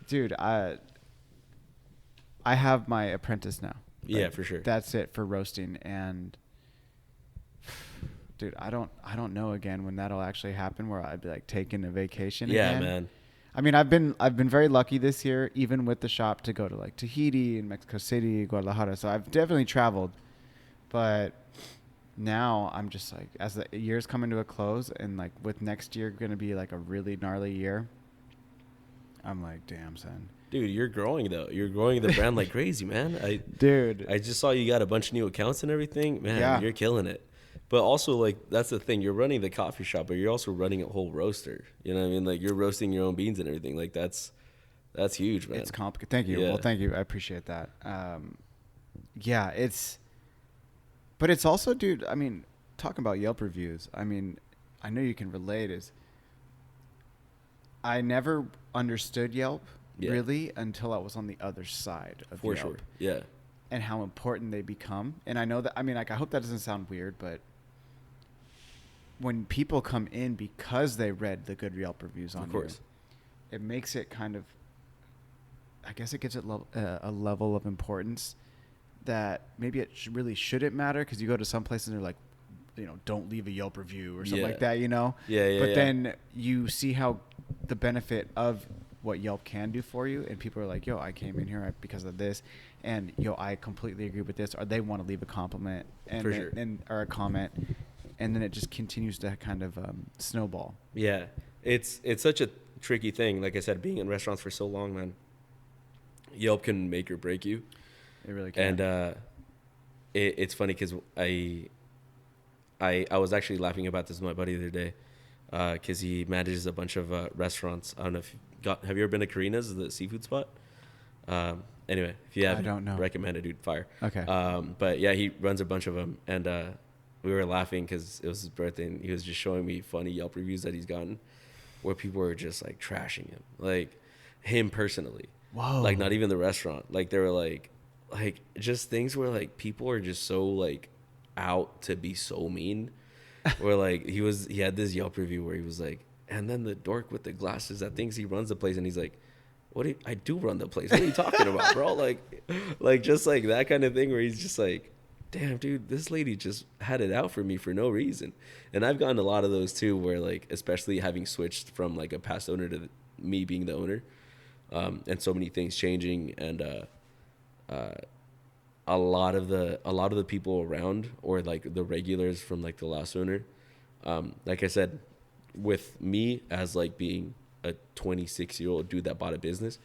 A: dude, I have my apprentice now.
B: Yeah,
A: like,
B: for sure.
A: That's it for roasting. And dude, I don't know again when that'll actually happen where I'd be like taking a vacation again.
B: Man.
A: I mean, I've been very lucky this year, even with the shop, to go to like Tahiti and Mexico City, Guadalajara. So I've definitely traveled, but now I'm just like, as the year's coming to a close and like with next year going to be like a really gnarly year, I'm like, damn, son.
B: Dude, you're growing though. You're growing the brand like crazy, man. I just saw you got a bunch of new accounts and everything. Man, You're killing it. But also, like, that's the thing. You're running the coffee shop, but you're also running a whole roaster. You know what I mean? Like, you're roasting your own beans and everything. Like, that's huge, man.
A: It's complicated. Thank you. Yeah. Well, thank you. I appreciate that. Yeah, but it's also, dude, I mean, talking about Yelp reviews, I mean, I know you can relate is I never understood Yelp really until I was on the other side of Yelp. For sure.
B: Yeah.
A: And how important they become. And I know that, I mean, like, I hope that doesn't sound weird, but when people come in because they read the good Yelp reviews on
B: Of course.
A: you, it makes it kind of, I guess it gives it a level of importance that maybe it really shouldn't matter, because you go to some places and they're like, don't leave a Yelp review or something like that, But then you see how the benefit of what Yelp can do for you, and people are like, yo, I came in here because of this, and I completely agree with this, or they want to leave a compliment or a comment, and then it just continues to kind of snowball.
B: Yeah, it's such a tricky thing. Like I said, being in restaurants for so long, man, Yelp can make or break you.
A: It really can.
B: And it's funny because I was actually laughing about this with my buddy the other day, because he manages a bunch of restaurants. I don't know if have you ever been to Karina's, the seafood spot? Anyway, if you haven't,
A: I don't know.
B: Recommend it, dude. Fire.
A: Okay.
B: But yeah, he runs a bunch of them, and we were laughing because it was his birthday, and he was just showing me funny Yelp reviews that he's gotten, where people were just like trashing him, like him personally.
A: Whoa.
B: Like not even the restaurant. Like they were like just things where like people are just so like out to be so mean. Where like he had this Yelp review where he was like, and then the dork with the glasses that thinks he runs the place, and he's like, I do run the place. What are you talking about, bro? Like just like that kind of thing where he's just like, damn, dude, this lady just had it out for me for no reason. And I've gotten a lot of those too, where like, especially having switched from like a past owner to me being the owner, and so many things changing, and a lot of the people around, or like the regulars from like the last owner, like I said, with me as like being a 26-year-old dude that bought a business,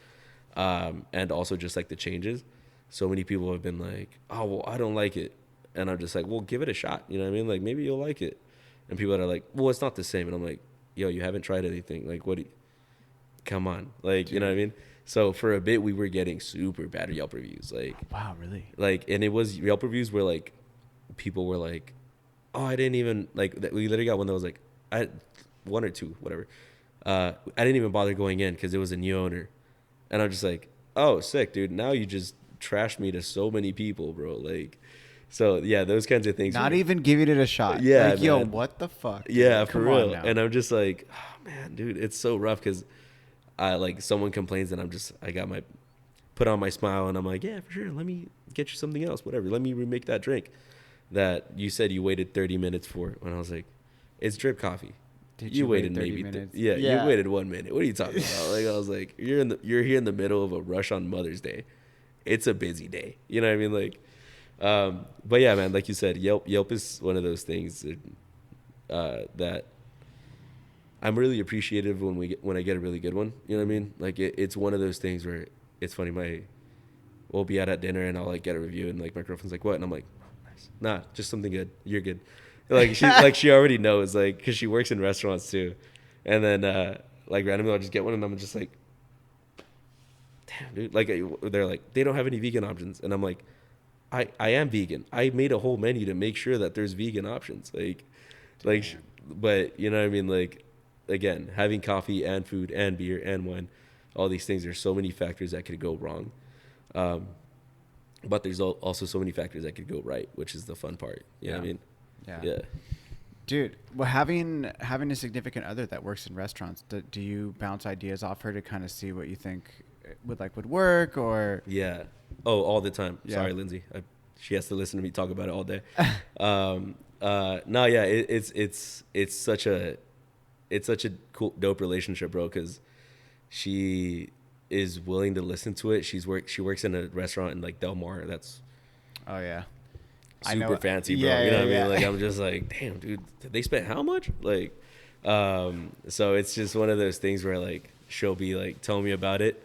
B: and also just like the changes, so many people have been like, oh well, I don't like it, and I'm just like, well, give it a shot, you know what I mean? Like maybe you'll like it. And people that are like, well, it's not the same, and I'm like, yo, you haven't tried anything, like come on, like, you know what I mean? So for a bit we were getting super bad Yelp reviews, like,
A: wow, really?
B: Like, and it was Yelp reviews where like people were like, oh, I didn't even like, we literally got one that was like, one or two, whatever, I didn't even bother going in because it was a new owner. And I'm just like, oh, sick, dude, now you just trashed me to so many people, bro. Like, so yeah, those kinds of things.
A: Not even giving it a shot.
B: Yeah,
A: like, yo,
B: man.
A: what the fuck, dude?
B: Yeah,
A: Come
B: for real.
A: on now.
B: And I'm just like, oh, man, dude, it's so rough because I like, someone complains and I got my put on my smile, and I'm like, yeah, for sure, let me get you something else, whatever, let me remake that drink that you said you waited 30 minutes for. When I was like, it's drip coffee.
A: Did
B: you
A: wait
B: waited
A: 30
B: maybe
A: minutes?
B: Yeah,
A: Yeah.
B: you waited 1 minute. What are you talking about? Like, I was like, you're here in the middle of a rush on Mother's Day. It's a busy day, you know what I mean? Like, but yeah, man, like you said, Yelp is one of those things that I'm really appreciative when I get a really good one. You know what I mean? Like, it's one of those things where it's funny. We'll be out at dinner and I'll like get a review, and like my girlfriend's like, what? And I'm like, nice. Nah, just something good. You're good. Like she already knows, like, cause she works in restaurants too. And then like randomly I'll just get one, and I'm just like, damn, dude. Like they're like, they don't have any vegan options, and I'm like, I am vegan. I made a whole menu to make sure that there's vegan options. But you know what I mean? Like, again, having coffee and food and beer and wine, all these things, there's so many factors that could go wrong. But there's also so many factors that could go right, which is the fun part. You know what I mean? Yeah.
A: Dude, well, having a significant other that works in restaurants, do you bounce ideas off her to kind of see what you think would work, or?
B: Yeah. Oh, all the time.
A: Yeah.
B: Sorry, Lindsay. She has to listen to me talk about it all day. No, yeah, it's such a cool, dope relationship, bro, because she is willing to listen to it. She works in a restaurant in like Del Mar. That's
A: Oh yeah.
B: super fancy, bro.
A: Yeah,
B: you know what I
A: yeah.
B: mean? Like, I'm just like, damn, dude, they spent how much? Like, so it's just one of those things where like she'll be like telling me about it,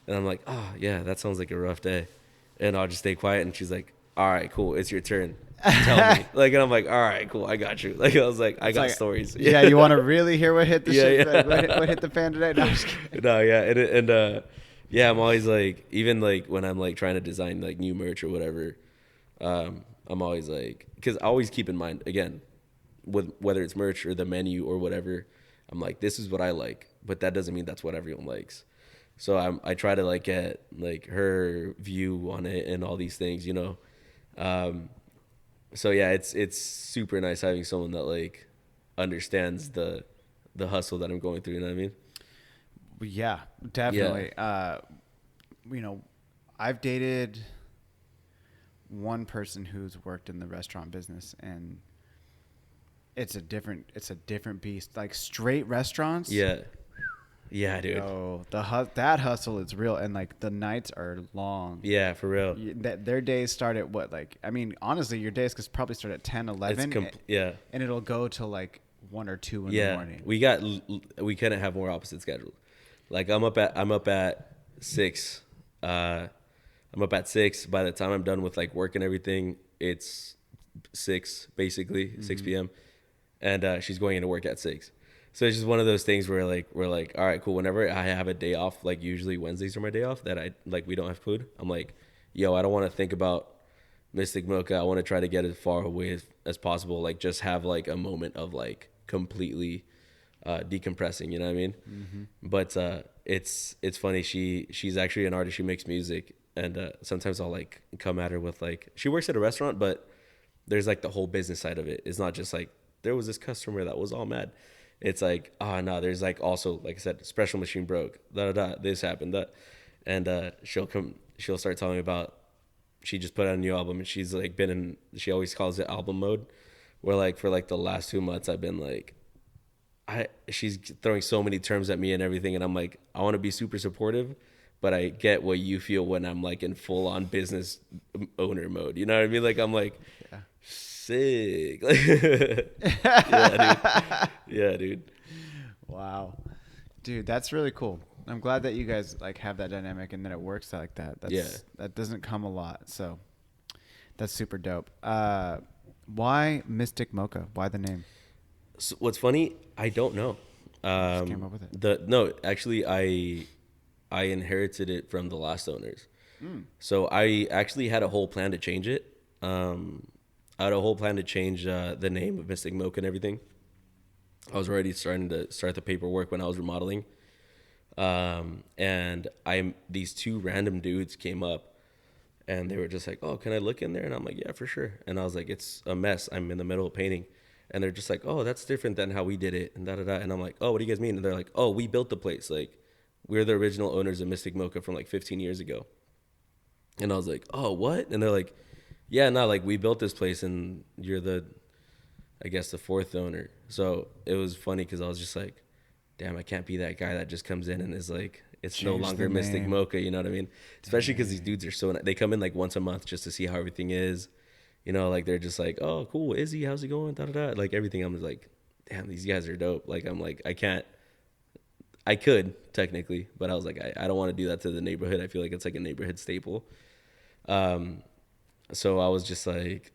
B: and I'm like, oh yeah, that sounds like a rough day, and I'll just stay quiet, and she's like, all right, cool, it's your turn. Tell me. Like, and I'm like, all right, cool, I got you. Like, I was like, I got stories.
A: Yeah, you want to really hear what hit the shit?
B: Yeah.
A: Like, what hit the fan today? No, I'm just kidding.
B: No, yeah, and yeah, I'm always like, even like when I'm like trying to design like new merch or whatever, I'm always like, because I always keep in mind, again, with whether it's merch or the menu or whatever, I'm like, this is what I like, but that doesn't mean that's what everyone likes. So I try to like get like her view on it and all these things, you know. So yeah, it's super nice having someone that like understands the hustle that I'm going through. You know what I mean?
A: Yeah, definitely. You know, I've dated one person who's worked in the restaurant business, and it's a different beast. Like straight restaurants.
B: Yeah. Yeah, dude.
A: Oh, that hustle is real, and like the nights are long.
B: Yeah, for real.
A: Their days start at what? Like, I mean, honestly, your days could probably start at 10, 11.
B: Yeah.
A: And it'll go till like 1 or 2 in the morning.
B: We couldn't have more opposite schedules. Like I'm up at 6. I'm up at 6. By the time I'm done with like work and everything, it's 6 basically, 6 p.m. And she's going into work at 6. So it's just one of those things where like we're like, all right, cool. Whenever I have a day off, like usually Wednesdays are my day off that I like we don't have food. I'm like, yo, I don't want to think about Mystic Mocha. I want to try to get as far away as possible. Like just have like a moment of like completely decompressing. You know what I mean? Mm-hmm. But it's funny. She's actually an artist. She makes music, and sometimes I'll like come at her with like she works at a restaurant, but there's like the whole business side of it. It's not just like there was this customer that was all mad. It's like, oh no, there's like also, like I said, special machine broke, this happened, that, and she'll start telling me about, she just put out a new album, and she's like she always calls it album mode, where like for like the last 2 months I've been like, she's throwing so many terms at me and everything, and I'm like, I want to be super supportive, but I get what you feel when I'm like in full on business owner mode, you know what I mean? Like I'm like, yeah. Sick. Yeah, dude.
A: Wow. Dude, that's really cool. I'm glad that you guys like have that dynamic and that it works like that. That doesn't come a lot. So that's super dope. Why Mystic Mocha? Why the name?
B: So what's funny, I don't know.
A: Just came up with it.
B: Actually I inherited it from the last owners. So I actually had a whole plan to change it. I had a whole plan to change the name of Mystic Mocha and everything. I was already starting to start the paperwork when I was remodeling. And these 2 random dudes came up, and they were just like, oh, can I look in there? And I'm like, yeah, for sure. And I was like, it's a mess. I'm in the middle of painting. And they're just like, oh, that's different than how we did it. And da-da-da. And I'm like, oh, what do you guys mean? And they're like, oh, we built the place. Like, we're the original owners of Mystic Mocha from like 15 years ago. And I was like, oh, what? And they're like, yeah, no, like we built this place and you're the 4th owner. So it was funny because I was just like, damn, I can't be that guy that just comes in and is like, it's no longer Mystic Mocha, you know what I mean? Especially because these dudes are they come in like once a month just to see how everything is. You know, like they're just like, oh, cool, Izzy, how's it going? Da-da-da. Like everything, I'm just like, damn, these guys are dope. Like I'm like, I could technically, but I was like, I don't want to do that to the neighborhood. I feel like it's like a neighborhood staple. So I was just like,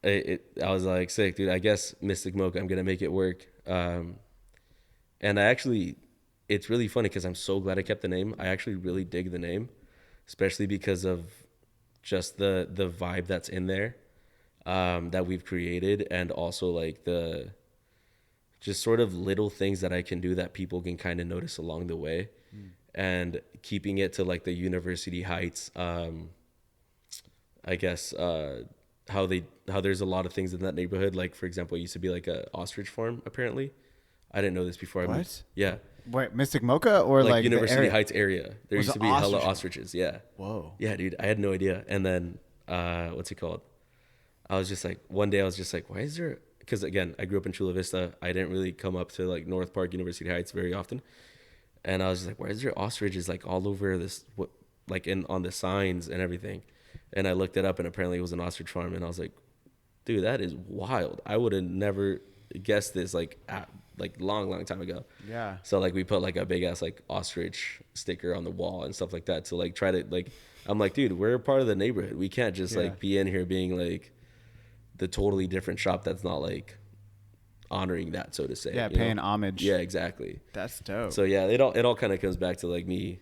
B: I was like, sick, dude. I guess Mystic Mocha, I'm gonna make it work. And it's really funny because I'm so glad I kept the name. I actually really dig the name, especially because of just the vibe that's in there, that we've created, and also like the just sort of little things that I can do that people can kind of notice along the way, and keeping it to like the University Heights. I guess how there's a lot of things in that neighborhood. Like for example, it used to be like a ostrich farm. Apparently, I didn't know this before. I moved. Yeah.
A: Wait, Mystic Mocha or like
B: University Heights area? There used to be hella ostriches. Yeah.
A: Whoa.
B: Yeah, dude. I had no idea. And then what's it called? I was just like, one day I was just like, why is there? Because again, I grew up in Chula Vista. I didn't really come up to like North Park, University Heights very often. And I was just like, why is there ostriches like all over this? Like on the signs and everything. And I looked it up, and apparently it was an ostrich farm. And I was like, dude, that is wild. I would have never guessed this like long time ago.
A: Yeah.
B: So like we put like a big ass like ostrich sticker on the wall and stuff like that to like try to like, I'm like, dude, we're a part of the neighborhood. We can't just like be in here being like the totally different shop that's not like honoring that, so to say.
A: Yeah, paying homage.
B: Yeah, exactly.
A: That's dope.
B: So yeah, it all kind of comes back to like me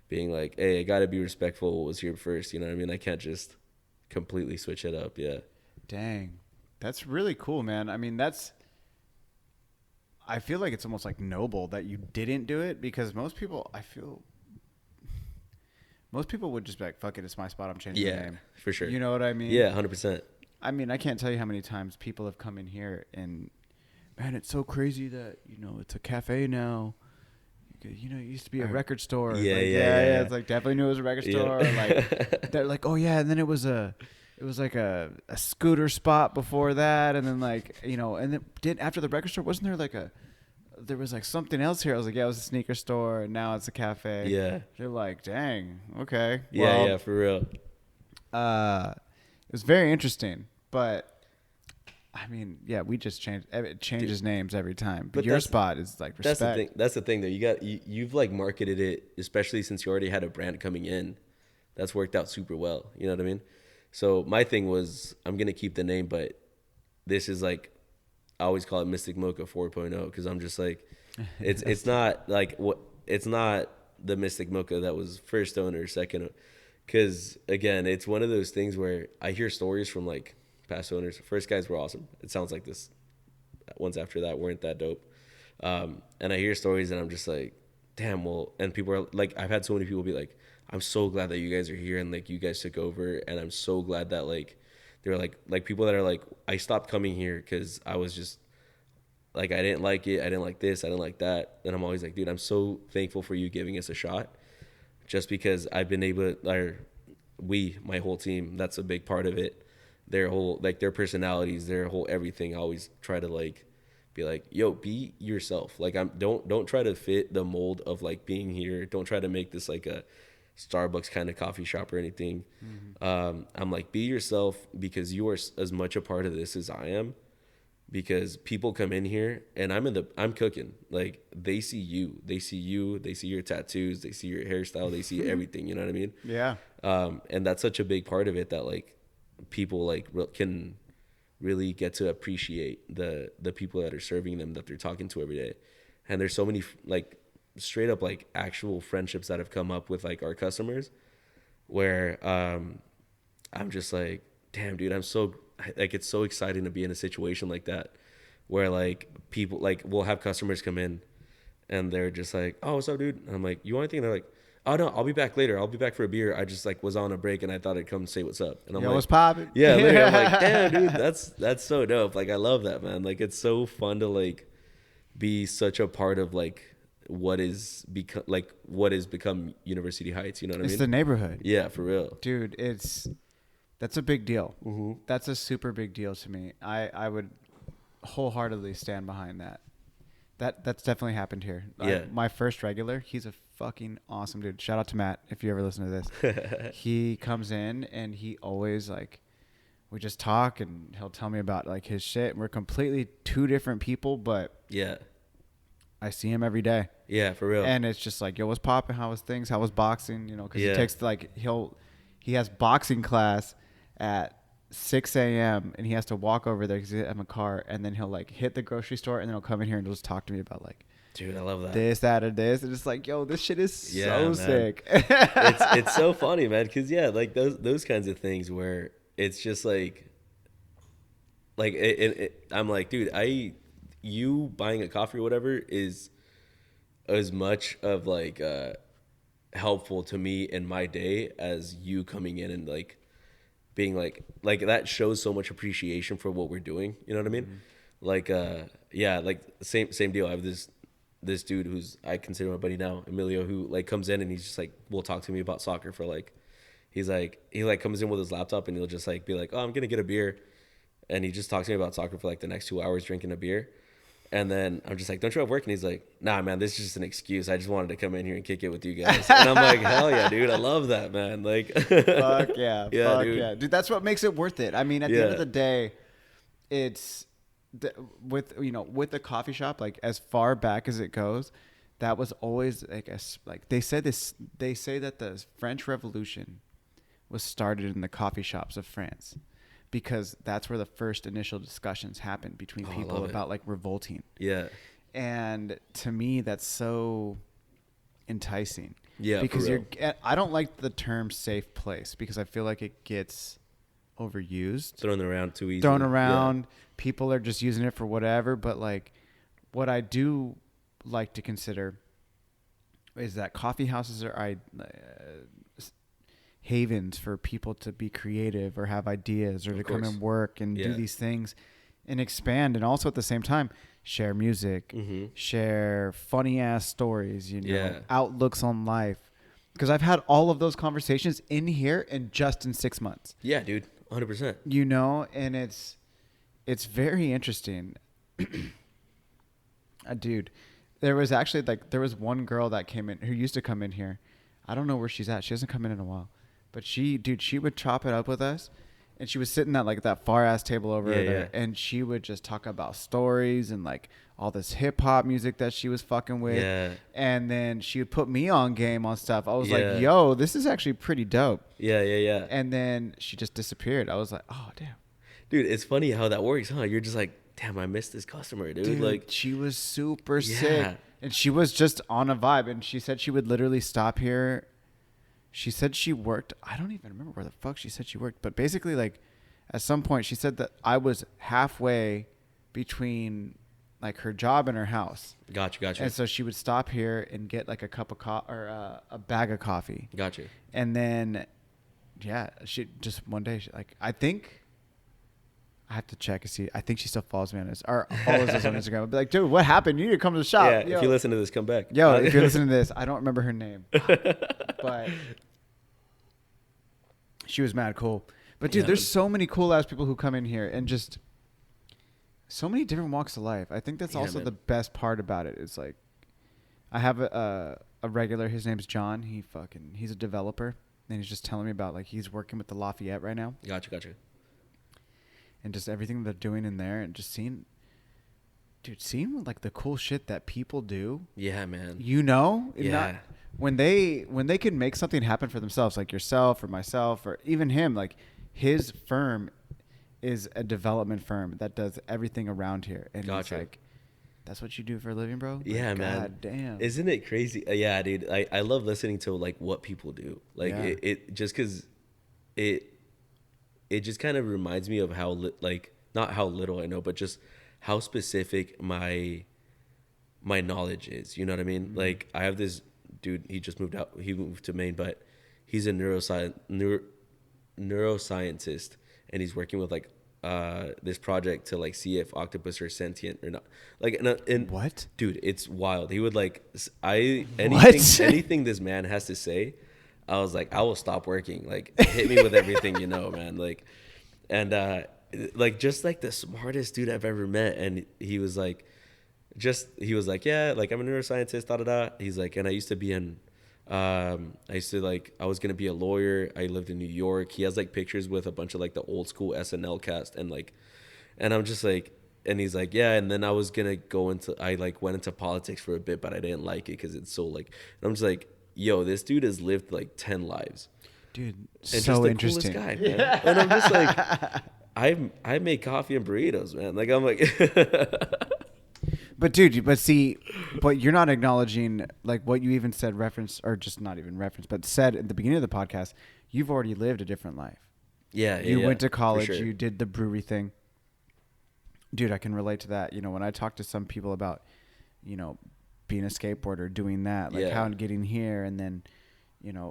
B: being like, hey, I got to be respectful of what was here first. You know what I mean? I can't just completely switch it up. Yeah.
A: Dang. That's really cool, man. I mean, I feel like it's almost like noble that you didn't do it, because most people would just be like, fuck it, it's my spot, I'm changing the name.
B: For sure.
A: You know what I mean?
B: Yeah, 100%.
A: I mean, I can't tell you how many times people have come in here and man, it's so crazy that, it's a cafe now. It used to be a record store.
B: Yeah,
A: Like,
B: yeah.
A: It's like, definitely knew it was a record
B: Yeah.
A: store. Like, they're like, oh yeah. And then it was like a scooter spot before that. And then like, and then after the record store, wasn't there there was like something else here. I was like, yeah, it was a sneaker store. And now it's a cafe.
B: Yeah.
A: They're like, dang. Okay.
B: Yeah,
A: Well,
B: yeah, for real.
A: it was very interesting, but I mean, yeah, we just it changes names every time. But your spot is like respect.
B: That's the thing. That's the thing though. You've like marketed it, especially since you already had a brand coming in. That's worked out super well. You know what I mean? So my thing was, I'm gonna keep the name, but this is like, I always call it Mystic Mocha 4.0 because I'm just like, it's not like it's not the Mystic Mocha that was first owner, second. Because again, it's one of those things where I hear stories from like past owners. First guys were awesome. It sounds like this. Ones after that weren't that dope. And I hear stories and I'm just like, damn, well, and people are like, I've had so many people be like, I'm so glad that you guys are here and like you guys took over. And I'm so glad that like, they're like people that are like, I stopped coming here because I was just like, I didn't like it. I didn't like this. I didn't like that. And I'm always like, dude, I'm so thankful for you giving us a shot just because I've been able to, my whole team, that's a big part of it. Their whole, like their personalities, their whole everything. I always try to like be like, yo, be yourself. Like don't try to fit the mold of like being here. Don't try to make this like a Starbucks kind of coffee shop or anything. Mm-hmm. I'm like, be yourself because you are as much a part of this as I am. Because people come in here and I'm cooking. Like they see you, they see your tattoos, they see your hairstyle, they see everything. You know what I mean?
A: Yeah.
B: And that's such a big part of it that like people like can really get to appreciate the people that are serving them, that they're talking to every day. And there's so many like straight up like actual friendships that have come up with like our customers where I'm just like, damn dude, I'm so like, it's so exciting to be in a situation like that where like people like we'll have customers come in and they're just like, oh, what's up dude? And I'm like, you want anything? And they're like, oh no, I'll be back later. I'll be back for a beer. I just like was on a break and I thought I'd come say what's up. And I'm like,
A: what's poppin'?
B: Yeah, literally. I'm like, damn, dude, that's so dope. Like I love that, man. Like it's so fun to like be such a part of like what is become University Heights. You know what I mean?
A: It's the neighborhood.
B: Yeah, for real,
A: dude. That's a big deal.
B: Mm-hmm.
A: That's a super big deal to me. I would wholeheartedly stand behind that. That's definitely happened here.
B: Yeah.
A: My first regular, he's a fucking awesome dude. Shout out to Matt if you ever listen to this. He comes in and he always like, we just talk and he'll tell me about like his shit. And we're completely two different people, but
B: yeah,
A: I see him every day.
B: Yeah, for real.
A: And it's just like, yo, what's popping? How was things? How was boxing? Because
B: Yeah.
A: he takes like he has boxing class at 6 a.m. and he has to walk over there because he doesn't have a car, and then he'll like hit the grocery store and then he'll come in here and he'll just talk to me about like,
B: dude, I love that.
A: This, that, or this, and it's like, yo, this shit is so
B: man.
A: sick.
B: it's so funny, man, because yeah, like those kinds of things where it's just like I'm like, dude, you buying a coffee or whatever is as much of like helpful to me in my day as you coming in and like being like that shows so much appreciation for what we're doing. You know what I mean? Mm-hmm. Like yeah, like same deal. I have this dude who's I consider my buddy now, Emilio, who like comes in and he's just like will talk to me about soccer for like he comes in with his laptop and he'll just like be like, oh, I'm gonna get a beer, and he just talks to me about soccer for like the next 2 hours drinking a beer. And then I'm just like, don't you have work? And he's like, nah, man, this is just an excuse. I just wanted to come in here and kick it with you guys. And I'm like, hell yeah, dude. I love that, man. Like,
A: fuck yeah.
B: Yeah,
A: fuck
B: dude.
A: yeah. Dude, that's what makes it worth it. I mean, at the end of the day, it's with the coffee shop, like as far back as it goes, that was always like they say that the French Revolution was started in the coffee shops of France, because that's where the first initial discussions happened between people about like revolting.
B: Yeah.
A: And to me, that's so enticing.
B: Yeah.
A: Because I don't like the term safe place, because I feel like it gets overused.
B: Thrown around too easily.
A: Yeah. People are just using it for whatever. But like, what I do like to consider is that coffee houses are havens for people to be creative or have ideas or to come and work and do these things. and expand, and also at the same time share music, share funny ass stories, outlooks on life. Because I've had all of those conversations in here in 6 months.
B: Yeah, dude, 100%.
A: And it's very interesting. Dude, there was actually there was one girl that came in who used to come in here. I don't know where she's at. She hasn't come in a while, but she would chop it up with us. And she was sitting at that far ass table over there, and she would just talk about stories and all this hip hop music that she was fucking with.
B: Yeah.
A: And then she would put me on game on stuff. I was like, yo, this is actually pretty dope.
B: Yeah.
A: And then she just disappeared. I was like, oh damn.
B: Dude, it's funny how that works, huh? You're just like, damn, I missed this customer, dude.
A: She was super sick, and she was just on a vibe. And she said she would literally stop here. She said she worked. I don't even remember where the fuck she said she worked. But basically, at some point, she said that I was halfway between her job and her house.
B: Gotcha.
A: And so she would stop here and get a cup of coffee or a bag of coffee.
B: Gotcha.
A: And then, she just one day, I think. I have to check and see. I think she still follows me on this or follows us on Instagram. I'll be like, dude, what happened? You need to come to the shop.
B: Yeah, if you listen to this, come back.
A: Yo, if you're listening to this, I don't remember her name. But she was mad cool. But dude, there's so many cool ass people who come in here and just so many different walks of life. I think that's also the best part about it. Is I have a regular, his name's John. He's a developer, and he's just telling me about he's working with the Lafayette right now.
B: Gotcha.
A: And just everything they're doing in there, and just seeing the cool shit that people do.
B: Yeah, man.
A: Yeah. When they can make something happen for themselves, like yourself or myself or even him, his firm is a development firm that does everything around here. And
B: gotcha.
A: It's that's what you do for a living, bro?
B: Yeah, man.
A: God damn.
B: Isn't it crazy? Yeah, dude. I love listening to what people do. It just because it just kind of reminds me of how not how little I know, but just how specific my knowledge is. You know what I mean? Mm-hmm. I have this dude, he just moved out. He moved to Maine, but he's a neuroscientist, and he's working with this project to see if octopus are sentient or not. And
A: what? Dude,
B: it's wild. He would anything this man has to say, I was like, I will stop working. Hit me with everything, man. Just the smartest dude I've ever met. And he was like, yeah, I'm a neuroscientist, da-da-da. He's like, and I used to be I was going to be a lawyer. I lived in New York. He has pictures with a bunch of the old school SNL cast. And I'm just and he's like, yeah. And then I was going to I went into politics for a bit, but I didn't like it because it's so and I'm just like, yo, this dude has lived 10 lives.
A: Dude,
B: and
A: so
B: just the
A: interesting.
B: Coolest guy, man. And I'm just I make coffee and burritos, man. I'm like
A: But dude, but you're not acknowledging what you even said or just not even reference, but said at the beginning of the podcast, you've already lived a different life.
B: Yeah.
A: You went to college,
B: sure.
A: You did the brewery thing. Dude, I can relate to that. When I talk to some people about, being a skateboarder, doing that, how I'm getting here and then,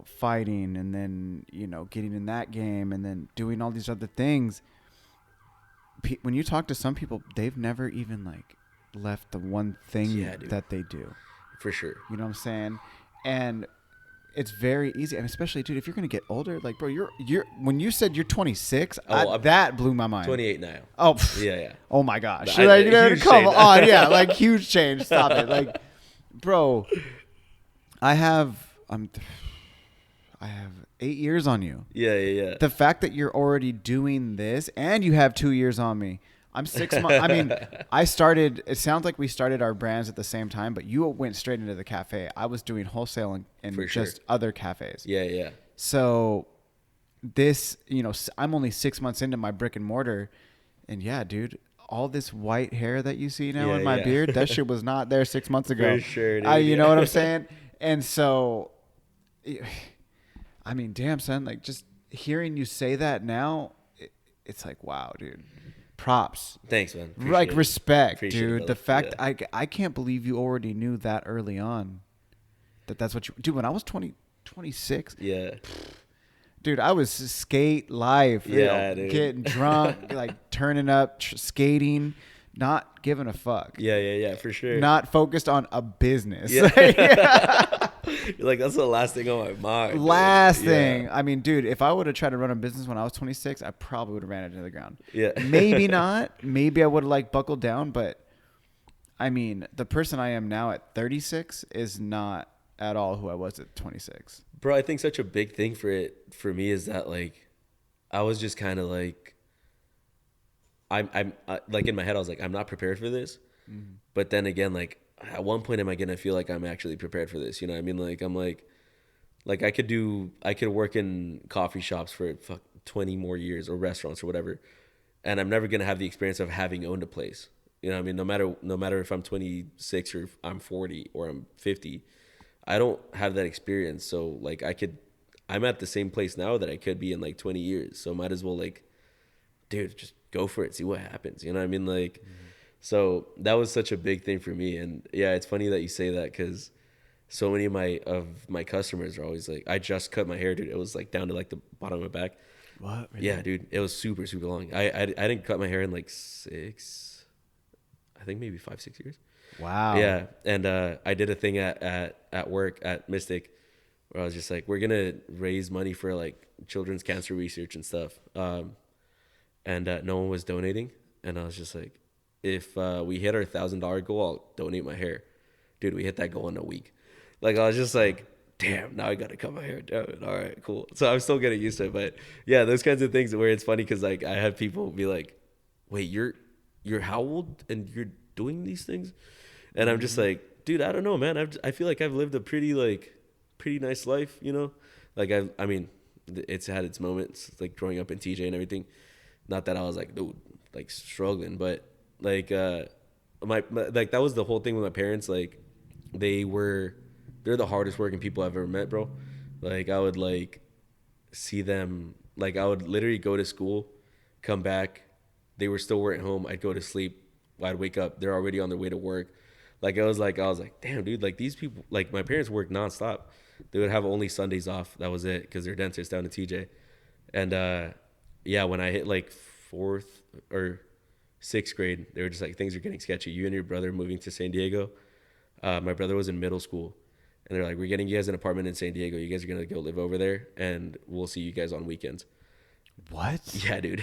A: fighting and then, getting in that game and then doing all these other things. When you talk to some people, they've never even left the one thing that they do.
B: For sure.
A: You know what I'm saying? And it's very easy. And especially, dude, if you're going to get older, bro, you're when you said you're 26, that blew my mind.
B: 28 now.
A: Oh,
B: yeah.
A: Oh my gosh.
B: Come
A: on. Yeah. Huge change. Stop it. Bro, I have 8 years on you.
B: Yeah.
A: The fact that you're already doing this and you have 2 years on me. I'm 6 months. I mean, it sounds like we started our brands at the same time, but you went straight into the cafe. I was doing wholesale and just other cafes.
B: Yeah.
A: So this, I'm only 6 months into my brick and mortar, and yeah, dude, all this white hair that you see now in my beard, that shit was not there 6 months ago.
B: For sure, dude.
A: You know what I'm saying? And so, I mean, damn, son, just hearing you say that now, it's wow, dude. Props.
B: Thanks, man.
A: Respect, dude. The fact I can't believe you already knew that early on. That's what you... Dude, when I was 26...
B: Yeah.
A: Dude, I was skate life.
B: Yeah, dude.
A: Getting drunk, like turning up, skating, not giving a fuck.
B: Yeah, for sure.
A: Not focused on a business.
B: Yeah. You're like, that's the last thing on my mind.
A: Last
B: dude.
A: thing.
B: Yeah.
A: I mean, dude, if I would have tried to run a business when I was 26, I probably would have ran it into the ground.
B: Yeah.
A: Maybe not. Maybe I would have like buckled down, but I mean, the person I am now at 36 is not at all who I was at 26.
B: Bro, I think such a big thing for me is that like I was just kind of like I'm like in my head I was like I'm not prepared for this. Mm-hmm. But then again, like at one point am I going to feel like I'm actually prepared for this? You know what I mean? Like I'm like I could work in coffee shops for 20 more years or restaurants or whatever. And I'm never going to have the experience of having owned a place. You know what I mean? No matter if I'm 26 or if I'm 40 or I'm 50, I don't have that experience. So like I'm at the same place now that I could be in like 20 years. So might as well like, dude, just go for it. See what happens. You know what I mean? Like, So that was such a big thing for me. And yeah, it's funny that you say that because so many of my customers are always like, I just cut my hair, dude. It was like down to like the bottom of my back.
A: What? Really?
B: Yeah, dude. It was super, super long. I didn't cut my hair in like I think maybe 5-6 years.
A: Wow.
B: Yeah. And I did a thing at work at Mystic where I was just like, we're going to raise money for like children's cancer research and stuff. And no one was donating. And I was just like, if we hit our $1,000 goal, I'll donate my hair. Dude, we hit that goal in a week. Like, I was just like, damn, now I got to cut my hair down. All right, cool. So I'm still getting used to it. But yeah, those kinds of things where it's funny because like I have people be like, wait, you're how old and you're doing these things? And I'm just like, dude, I don't know, man. I feel like I've lived a pretty nice life, you know? Like I mean, it's had its moments, like growing up in TJ and everything. Not that I was like, dude, like struggling, but like my like that was the whole thing with my parents. Like they're the hardest working people I've ever met, bro. Like I would like see them, like I would literally go to school, come back, they were still at home. I'd go to sleep. I'd wake up, they're already on their way to work. Like I was like, damn, dude, like these people, like my parents worked nonstop. They would have only Sundays off. That was it, because they're dentists down in TJ. And yeah, when I hit like 4th or 6th grade, they were just like, things are getting sketchy. You and your brother moving to San Diego. My brother was in middle school, and they're like, we're getting you guys an apartment in San Diego. You guys are gonna go live over there, and we'll see you guys on weekends.
A: What?
B: Yeah, dude.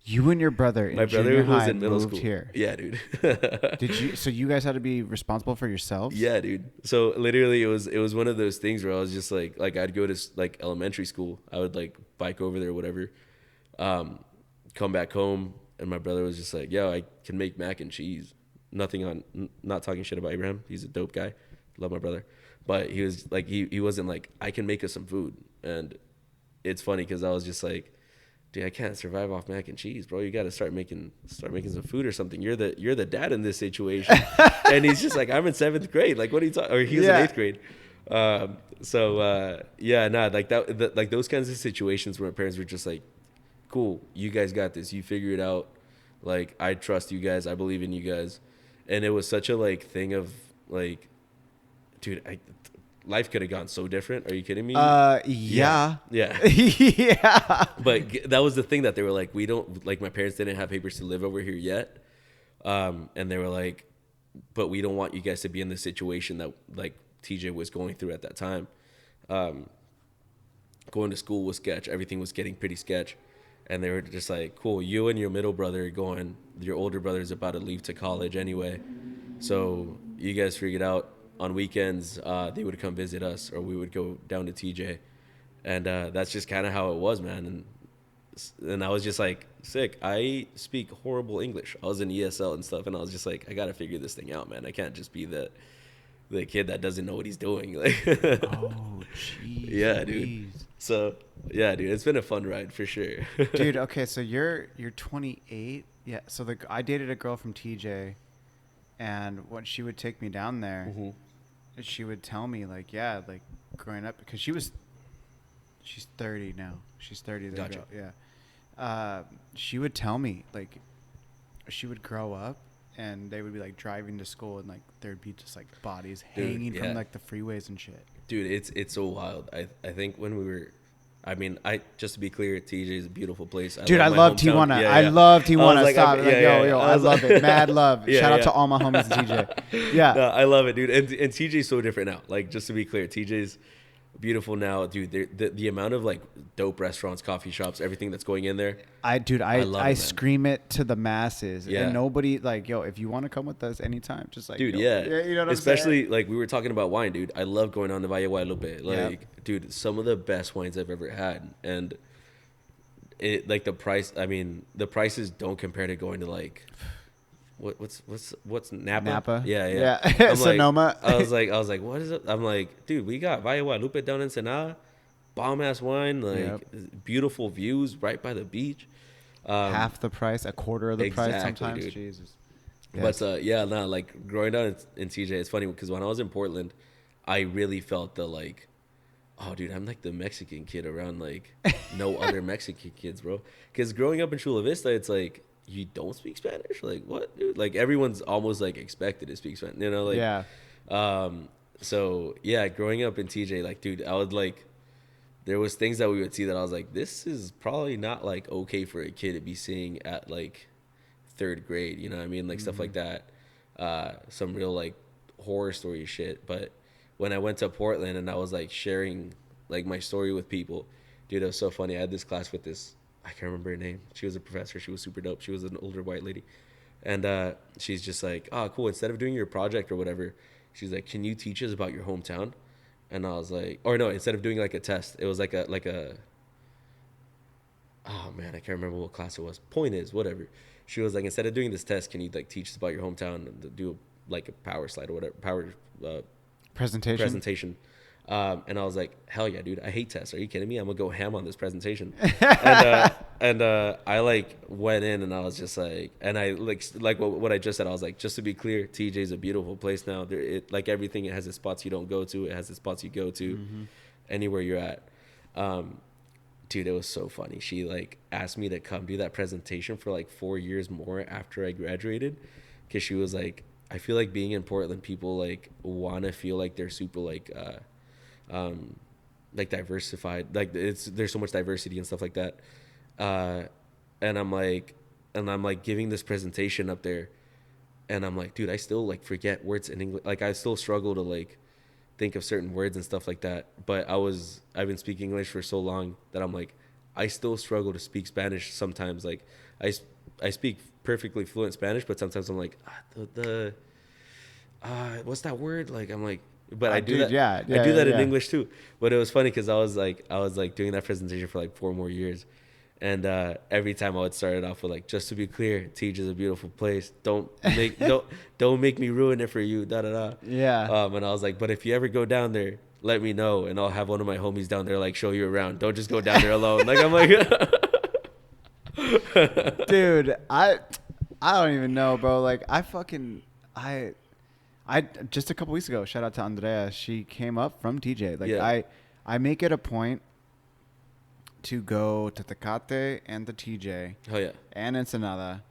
A: You and your brother in
B: My brother
A: junior
B: was
A: high
B: in middle
A: moved
B: school
A: here.
B: Yeah, dude.
A: Did you? So you guys had to be responsible for yourselves?
B: Yeah, dude. So literally, it was one of those things where I was just like I'd go to like elementary school. I would like bike over there, or whatever. Come back home, and my brother was just like, "Yo, I can make mac and cheese." Not talking shit about Abraham. He's a dope guy. Love my brother, but he was like, he wasn't like, I can make us some food. And it's funny because I was just like, dude, I can't survive off mac and cheese, bro. You got to start making some food or something. You're the dad in this situation. And he's just like, I'm in 7th grade. Like, what are you talking? Or he was in 8th grade. Yeah, nah, like that, like those kinds of situations where my parents were just like, cool, you guys got this. You figure it out. Like, I trust you guys. I believe in you guys. And it was such a like thing of like, dude, life could have gone so different. Are you kidding me?
A: Yeah.
B: Yeah.
A: Yeah.
B: But that was the thing that they were like, we don't, like my parents didn't have papers to live over here yet. And they were like, but we don't want you guys to be in the situation that like TJ was going through at that time. Going to school was sketch. Everything was getting pretty sketch. And they were just like, cool, you and your middle brother are going. Your older brother is about to leave to college anyway. So you guys figured out on weekends, they would come visit us, or we would go down to TJ. And that's just kind of how it was, man. And I was just like, sick. I speak horrible English. I was in ESL and stuff, and I was just like, I got to figure this thing out, man. I can't just be the kid that doesn't know what he's doing. Like,
A: oh, jeez.
B: Yeah, dude. So, yeah, dude, it's been a fun ride for sure.
A: Dude, okay, so you're 28. Yeah, so I dated a girl from TJ, and when she would take me down there, she would tell me like, yeah, like growing up, because she's 30 now. She's 30.
B: Gotcha.
A: Girl, yeah. She would tell me like, she would grow up, and they would be like driving to school, and like there'd be just like bodies hanging from like the freeways and shit.
B: Dude, it's so wild. I think when we were I mean, just to be clear, TJ is a beautiful place.
A: Dude, I
B: my
A: love
B: hometown.
A: Tijuana.
B: Yeah,
A: I
B: yeah.
A: love
B: I was
A: Tijuana.
B: like,
A: Stop.
B: yeah,
A: Like,
B: yeah,
A: yo,
B: yeah.
A: I love it. Mad love.
B: Yeah,
A: Shout out
B: yeah.
A: to all my homies in TJ. Yeah.
B: No, I love it, dude. And TJ's so different now. Like, just to be clear, TJ's beautiful now, dude. The amount of like dope restaurants, coffee shops, everything that's going in there.
A: I
B: love it, man.
A: scream it to the masses.
B: Yeah.
A: And nobody, like, yo, if you want to come with us anytime, just like,
B: Dude,
A: yo,
B: yeah.
A: You know what
B: Especially,
A: I'm saying?
B: like, we were talking about wine, dude. I love going on to Valle Guadalupe. Like, dude, some of the best wines I've ever had. And it, like, the the prices don't compare to going to, like, what's Napa? Yeah. I'm
A: Sonoma.
B: I was like, what is it? I'm like, dude, we got Valle Guadalupe down in Ensenada. Bomb ass wine, like beautiful views right by the beach.
A: Half the price, a quarter of the price sometimes.
B: Dude.
A: Jesus.
B: Yes. But like growing down in TJ, it's funny because when I was in Portland, I really felt the like, oh, dude, I'm like the Mexican kid around like no other Mexican kids, bro. Because growing up in Chula Vista, it's like you don't speak Spanish. Like what, dude? Like everyone's almost like expected to speak Spanish. You know, like So yeah, growing up in TJ, like, dude, I would like. There was things that we would see that I was like, this is probably not like okay for a kid to be seeing at like 3rd grade, you know what I mean? Like stuff like that. Some real like horror story shit. But when I went to Portland and I was like sharing like my story with people, dude, it was so funny. I had this class with this, I can't remember her name. She was a professor. She was super dope. She was an older white lady. And she's just like, oh, cool. Instead of doing your project or whatever, she's like, can you teach us about your hometown? And I was like, or no, instead of doing like a test, it was like a, oh man, I can't remember what class it was. Point is, whatever. She was like, instead of doing this test, can you like teach us about your hometown and do like a power slide or whatever, presentation. And I was like, hell yeah, dude, I hate tests. Are you kidding me? I'm gonna go ham on this presentation. and I like went in and I was just like, and I like what I just said. I was like, just to be clear, TJ is a beautiful place now. It like everything, it has its spots you don't go to. It has its spots you go to, anywhere you're at. Dude, it was so funny. She like asked me to come do that presentation for like 4 years more after I graduated, because she was like, I feel like being in Portland, people like want to feel like they're super like diversified, like there's so much diversity and stuff like that, and I'm like giving this presentation up there, and I'm like, dude, I still like forget words in English, like I still struggle to like think of certain words and stuff like that, but I've been speaking English for so long that I'm like, I still struggle to speak Spanish sometimes. Like I speak perfectly fluent Spanish, but sometimes I'm like, what's that word? Like I'm like, but I do that. I do that in English too. But it was funny because I was like doing that presentation for like 4 more years, and every time I would start it off with like, just to be clear, Tej is a beautiful place. Don't make me ruin it for you. Da da da.
A: Yeah.
B: And I was like, but if you ever go down there, let me know, and I'll have one of my homies down there like show you around. Don't just go down there alone. Like I'm like,
A: dude, I don't even know, bro. Like I just a couple weeks ago, shout out to Andrea. She came up from TJ. Like I make it a point to go to Tecate and the TJ.
B: Oh yeah.
A: And Ensenada.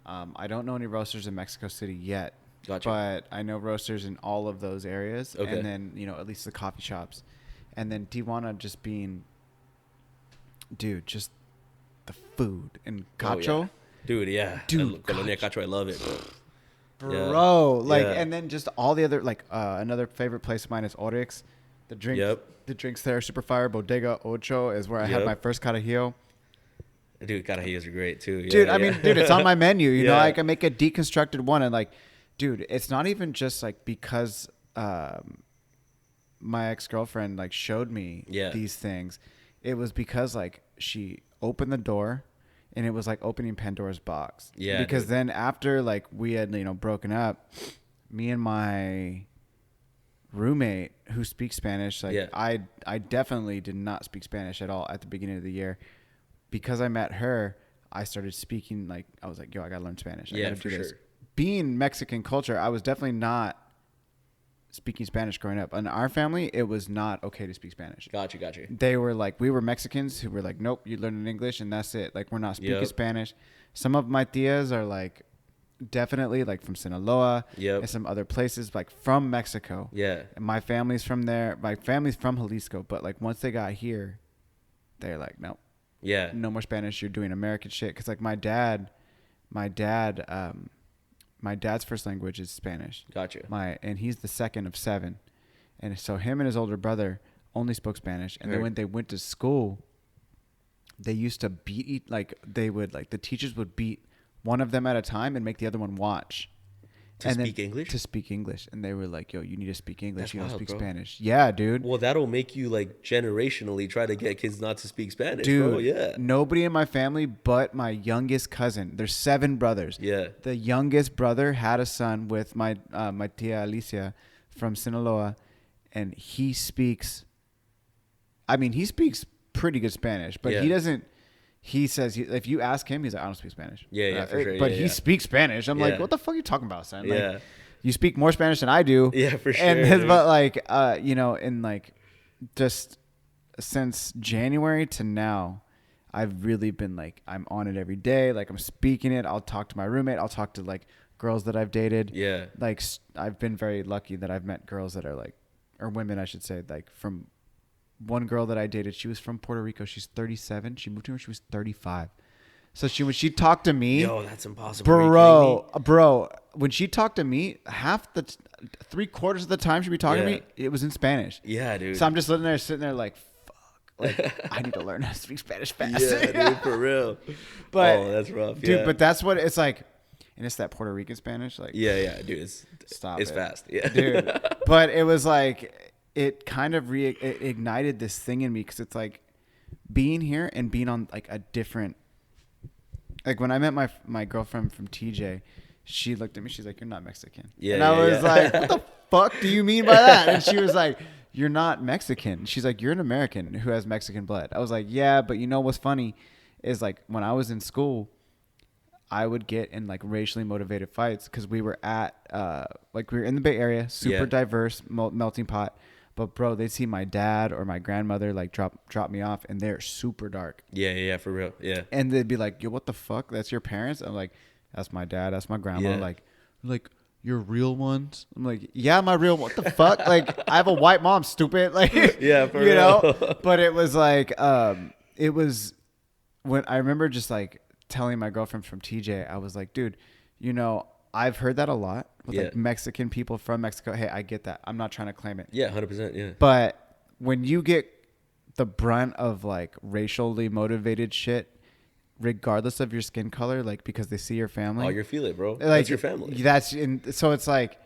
A: I don't know any roasters in Mexico City yet.
B: Gotcha.
A: But I know roasters in all of those areas.
B: Okay.
A: And then, at least the coffee shops. And then Tijuana just being, dude, just the food. And Cacho.
B: Oh, yeah. Dude, yeah.
A: Dude,
B: Colonia Cacho, I love it.
A: Bro,
B: Yeah.
A: and then just all the other, another favorite place of mine is Oryx. The drinks there are super fire. Bodega Ocho is where I had my first Carajillo.
B: Dude, Carajillos are great too. Yeah,
A: dude, I mean, dude, it's on my menu. You know, I can make a deconstructed one, and like, dude, it's not even just like because my ex-girlfriend like showed me these things. It was because like she opened the door. And it was like opening Pandora's box. Yeah. Because then after like we had, broken up, me and my roommate who speaks Spanish, I definitely did not speak Spanish at all at the beginning of the year. Because I met her, I started speaking I was like, yo, I gotta learn Spanish. I gotta do this. Sure. Being Mexican culture, I was definitely not speaking Spanish growing up. In our family, it was not okay to speak Spanish.
B: Gotcha.
A: They were like, we were Mexicans who were like, nope, you learn in English and that's it. Like, we're not speaking Spanish. Some of my tias are like, definitely like from Sinaloa and some other places like from Mexico.
B: Yeah.
A: And my family's from there. My family's from Jalisco. But like once they got here, they're like, nope,
B: Yeah.
A: no more Spanish. You're doing American shit. Because like my dad's first language is Spanish.
B: Gotcha.
A: And he's the second of 7, and so him and his older brother only spoke Spanish. And then when they went to school, they used to beat the teachers would beat one of them at a time and make the other one watch.
B: To speak English?
A: To speak English. And they were like, yo, you need to speak English.
B: That's
A: you don't
B: wild,
A: speak
B: bro.
A: Spanish. Yeah, dude.
B: Well, that'll make you like generationally try to get kids not to speak Spanish,
A: Dude,
B: bro. Yeah.
A: nobody in my family but my youngest cousin. There's 7 brothers.
B: Yeah.
A: The youngest brother had a son with my tia Alicia from Sinaloa, and he speaks pretty good Spanish, but he doesn't. He says if you ask him, he's like, I don't speak Spanish.
B: Yeah, for sure.
A: But
B: yeah,
A: he speaks Spanish. I'm like,
B: Yeah.
A: what the fuck are you talking about, son? Like,
B: Yeah.
A: you speak more Spanish than I do.
B: Yeah, for sure.
A: And but like, in like, just since January to now, I've really been like, I'm on it every day. Like, I'm speaking it. I'll talk to my roommate. I'll talk to like girls that I've dated.
B: Yeah.
A: Like, I've been very lucky that I've met girls that are like, or women, I should say, like from. One girl that I dated, she was from Puerto Rico. She's 37. She moved here when she was 35. So when she talked to me,
B: Yo, that's impossible.
A: bro, when she talked to me, 3/4 of the time she'd be talking to me, it was in Spanish.
B: Yeah, dude.
A: So I'm just sitting there like, fuck, like I need to learn how to speak Spanish fast.
B: Yeah, dude, for real.
A: But
B: that's rough,
A: dude.
B: yeah.
A: But that's what it's like, and it's that Puerto Rican Spanish, like
B: Yeah, dude. It's fast. Yeah,
A: dude. But it was like. It kind of it ignited this thing in me because it's like being here and being on like a different. Like when I met my girlfriend from TJ, she looked at me. She's like, "You're not Mexican."
B: Yeah,
A: and I was like, "What the fuck do you mean by that?" And she was like, "You're not Mexican." She's like, "You're an American who has Mexican blood." I was like, "Yeah, but you know what's funny is like when I was in school, I would get in like racially motivated fights because we were at we were in the Bay Area, super diverse melting pot." But bro, they'd see my dad or my grandmother like drop me off, and they're super dark.
B: Yeah, for real. Yeah.
A: And they'd be like, "Yo, what the fuck? That's your parents?" I'm like, "That's my dad. That's my grandma."
B: Yeah.
A: Like your real ones? I'm like, "Yeah, my real. What the fuck? Like, I have a white mom, stupid." Like,
B: Yeah, for
A: you
B: real.
A: know. But it was like, it was when I remember just like telling my girlfriend from TJ, I was like, "Dude, you know." I've heard that a lot with like Mexican people from Mexico. Hey, I get that. I'm not trying to claim it.
B: Yeah, 100%. Yeah.
A: But when you get the brunt of like racially motivated shit, regardless of your skin color, like because they see your family.
B: Oh, you feel it, bro.
A: Like,
B: that's your family.
A: So it's like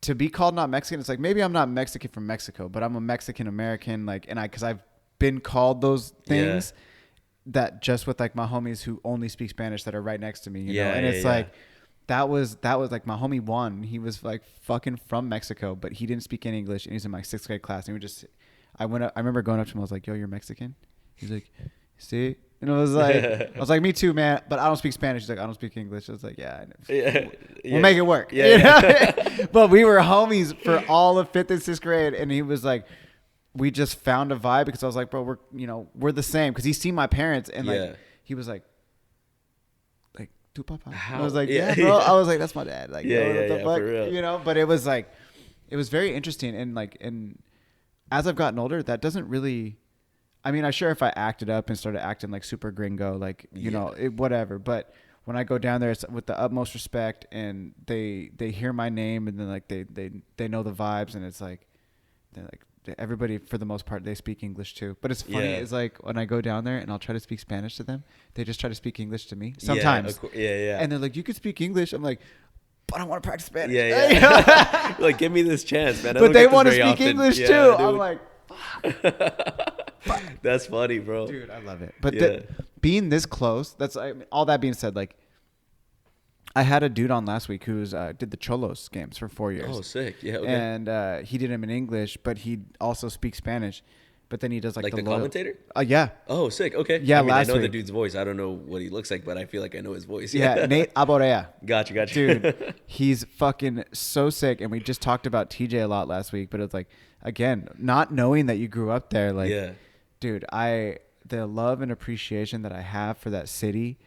A: to be called not Mexican. It's like maybe I'm not Mexican from Mexico, but I'm a Mexican American. Like, and because I've been called those things that just with like my homies who only speak Spanish that are right next to me. You know, and it's like. That was like my homie Juan. He was like fucking from Mexico, but he didn't speak any English. And he was in my 6th grade class. And I remember going up to him. I was like, "Yo, you're Mexican?" He's like, "See?" And I was like, "Me too, man. But I don't speak Spanish." He's like, "I don't speak English." I was like, "Yeah, we'll make it work." Yeah. But we were homies for all of 5th and 6th grade, and he was like, we just found a vibe because I was like, "Bro, we're the same." Because he's seen my parents, and like he was like. Papa. I was like, yeah, bro. I was like, that's my dad. Like, what the fuck?
B: For real.
A: You know, but it was like, it was very interesting. And as I've gotten older, that doesn't really, I mean, if I acted up and started acting like super gringo, like, you know, whatever. But when I go down there, it's with the utmost respect and they hear my name and then like, they know the vibes and it's like, they're like, everybody for the most part they speak English too, but it's funny it's like when I go down there and I'll try to speak Spanish to them, they just try to speak English to me sometimes. And they're like, "You could speak English." I'm like, "But I want to practice Spanish."
B: Like, give me this chance, man.
A: But they want to speak English too. Dude. I'm like,
B: fuck. That's funny, bro.
A: Dude, I love it. But being this close, all that being said, like I had a dude on last week who's did the Cholos games for 4 years.
B: Oh, sick. Yeah, okay.
A: And he did them in English, but he also speaks Spanish. But then he does like
B: the commentator?
A: Yeah.
B: Oh, sick. Okay.
A: Yeah,
B: I know the dude's voice. I don't know what he looks like, but I feel like I know his voice.
A: Yeah, Nate Aborea.
B: Gotcha.
A: Dude, he's fucking so sick. And we just talked about TJ a lot last week, but it's like, again, not knowing that you grew up there, like, dude, the love and appreciation that I have for that city,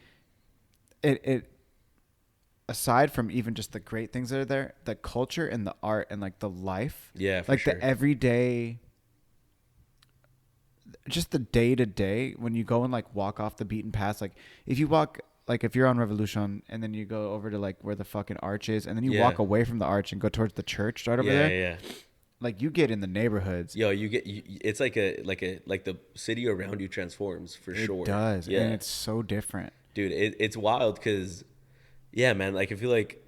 A: it aside from even just the great things that are there, the culture and the art and like the life,
B: for
A: like
B: sure.
A: the everyday, just the day to day when you go and like walk off the beaten path. Like if you walk, like if you're on Revolution and then you go over to like where the fucking arch is, and then you
B: Yeah.
A: walk away from the arch and go towards the church right over
B: Yeah,
A: there.
B: yeah.
A: Like you get in the neighborhoods.
B: Yo, it's like the city around you transforms for sure.
A: It does,
B: Yeah,
A: and it's so different.
B: dude, it's wild because, yeah, man. Like I feel like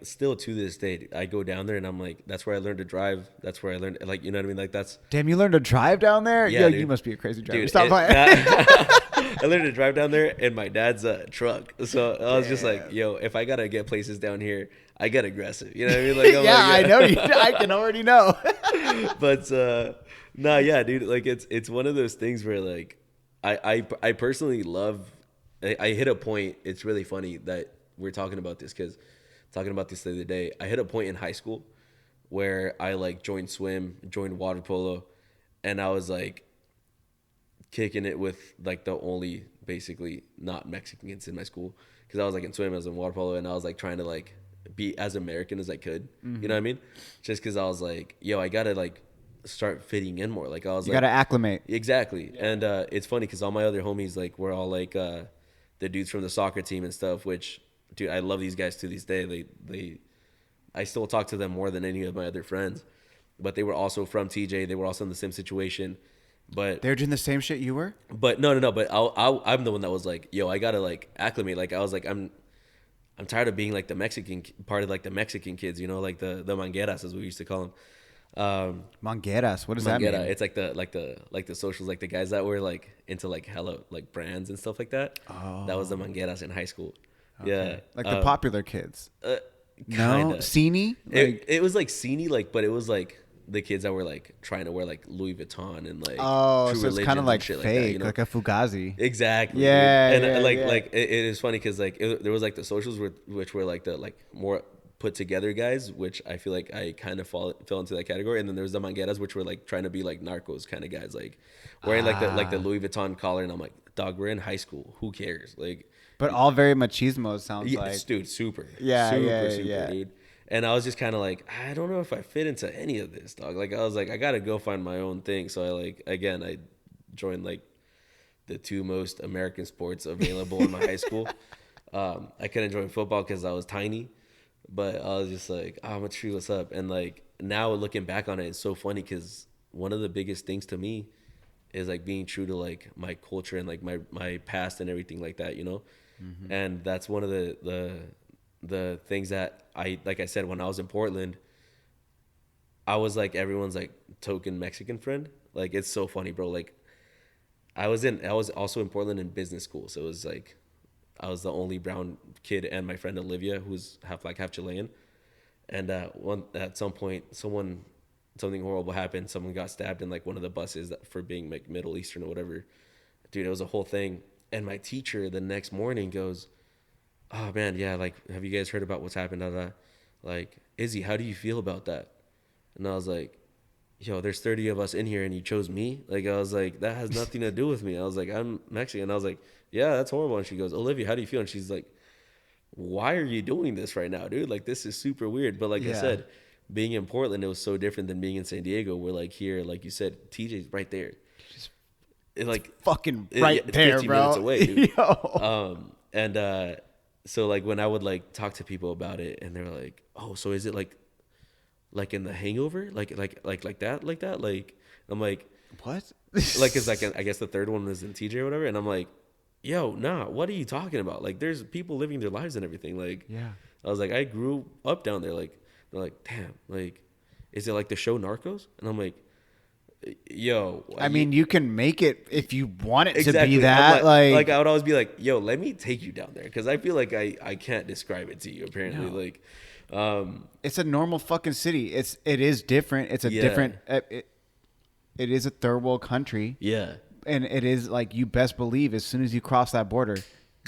B: still to this day, I go down there and I'm like, that's where I learned to drive. That's where I learned, like, you know what I mean? Like that's
A: Damn, you learned to drive down there?
B: Yeah,
A: Yo,
B: dude.
A: you must be a crazy driver.
B: dude.
A: Stop playing.
B: I learned to drive down there in my dad's truck. So I was just like,
A: Damn.
B: yo, if I gotta get places down here, I get aggressive. You know what I mean? Like, I'm
A: Yeah,
B: like,
A: I know you. I can already know.
B: But no, yeah, dude. Like it's one of those things where like I personally love. I hit a point. It's really funny that we're talking about this because talking about this the other day. I hit a point in high school where I like joined swim, joined water polo, and I was like kicking it with like the only basically not Mexican kids in my school because I was like in swim, I was in water polo, and I was like trying to like be as American as I could. You know what I mean? Just because I was like, yo, I gotta like start fitting in more. Like I was
A: You
B: like,
A: got to acclimate.
B: exactly. And it's funny because all my other homies, like, we're all like the dudes from the soccer team and stuff. Which, dude, I love these guys to this day. I still talk to them more than any of my other friends. But they were also from TJ. They were also in the same situation. But
A: They're doing the same shit you were?
B: no. But I'm the one that was like, yo, I gotta like acclimate. Like I was like, I'm tired of being like the Mexican part of like the Mexican kids. You know, like the mangueras as we used to call them.
A: Mangueras. What does that mean?
B: It's like the socials, like the guys that were like into like hella like brands and stuff like that.
A: Oh.
B: That was the mangueras in high school.
A: Okay.
B: Yeah,
A: Like the popular kids. No?
B: kinda.
A: Cine? Like,
B: It was like sceney, like, but it was like the kids that were like trying to wear like Louis Vuitton and like
A: oh,
B: True
A: so it's kind of
B: Religions
A: like
B: and shit
A: fake,
B: like that, you know?
A: like a Fugazi.
B: Exactly.
A: Yeah,
B: dude. And
A: yeah,
B: like
A: yeah.
B: it is funny because like there was like the socials which were like the like more put together guys, which I feel like I kind of fell into that category. And then there was the mangueras, which were like trying to be like narcos kind of guys, like wearing like the Louis Vuitton collar. And I'm like, dog, we're in high school. Who cares? Like,
A: But all very machismo, it sounds
B: yeah,
A: like.
B: dude, super,
A: Yeah,
B: super,
A: yeah,
B: super,
A: yeah.
B: dude. And I was just kind of like, I don't know if I fit into any of this, dog. Like, I was like, I gotta go find my own thing. So I like, again, I joined like the two most American sports available in my high school. I couldn't join football because I was tiny, but I was just like, oh, I'm gonna see what's up. And like now looking back on it, it's so funny because one of the biggest things to me is like being true to like my culture and like my past and everything like that, you know. And that's one of the things that like I said, when I was in Portland, I was like everyone's like token Mexican friend. Like it's so funny, bro. Like I was also in Portland in business school, so it was like I was the only brown kid, and my friend Olivia, who's half Chilean. And at some point, something horrible happened. Someone got stabbed in like one of the buses for being like Middle Eastern or whatever. Dude, it was a whole thing. And my teacher the next morning goes, oh man, yeah, like, have you guys heard about what's happened? Like, Izzy, how do you feel about that? And I was like, yo, there's 30 of us in here and you chose me? Like, I was like, that has nothing to do with me. I was like, I'm Mexican. I was like, yeah, that's horrible. And she goes, Olivia, how do you feel? And she's like, why are you doing this right now, dude? Like, this is super weird. But like I said, being in Portland, it was so different than being in San Diego, where like here, like you said, TJ's right there. It, like
A: Fucking right there,
B: 15
A: bro.
B: minutes away, dude.
A: Yo.
B: So like when I would like talk to people about it, and they're like, "Oh, so is it like in The Hangover, like that, like that?" Like I'm like,
A: What?
B: like it's like I guess the third one was in TJ or whatever, and I'm like, "Yo, nah, what are you talking about? Like there's people living their lives and everything." Like
A: Yeah.
B: I was like, I grew up down there. Like they're like, "Damn, like is it like the show Narcos?" And I'm like, yo,
A: I mean, you can make it if you want it to
B: exactly.
A: be that.
B: I'm like I would always be like, yo, let me take you down there, because I feel like I can't describe it to you. Apparently,
A: No.
B: like,
A: it's a normal fucking city. It is different. It's a different. It is a third world country.
B: yeah,
A: And it is like, you best believe as soon as you cross that border,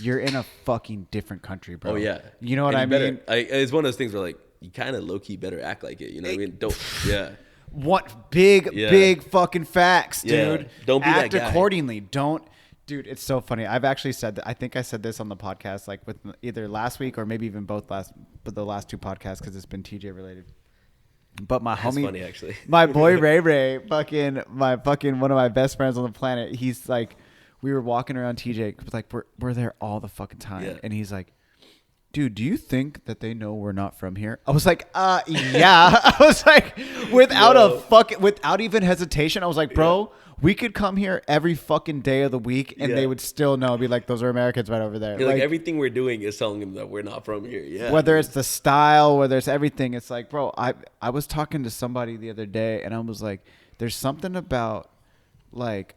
A: you're in a fucking different country, bro.
B: oh yeah,
A: You know what
B: And
A: I
B: you
A: mean?
B: it's one of those things where like you kind of low key better act like it. You know what I mean? Don't yeah.
A: What big fucking facts, dude.
B: Yeah. Don't be
A: act
B: that guy.
A: accordingly. Don't, dude. It's so funny. I've actually said that. I think I said this on the podcast, like with either last week or maybe even the last two podcasts, because it's been TJ related. But my
B: That's
A: homie,
B: funny, actually.
A: my boy Ray, fucking one of my best friends on the planet. He's like, we were walking around TJ, like we're there all the fucking time,
B: Yeah.
A: and he's like, dude, do you think that they know we're not from here? I was like, yeah. I was like, without even hesitation, I was like, bro, we could come here every fucking day of the week and they would still know, be like, those are Americans right over there.
B: You're like everything we're doing is telling them that we're not from here. Yeah.
A: Whether it's the style, whether it's everything, it's like, bro, I was talking to somebody the other day and I was like, there's something about like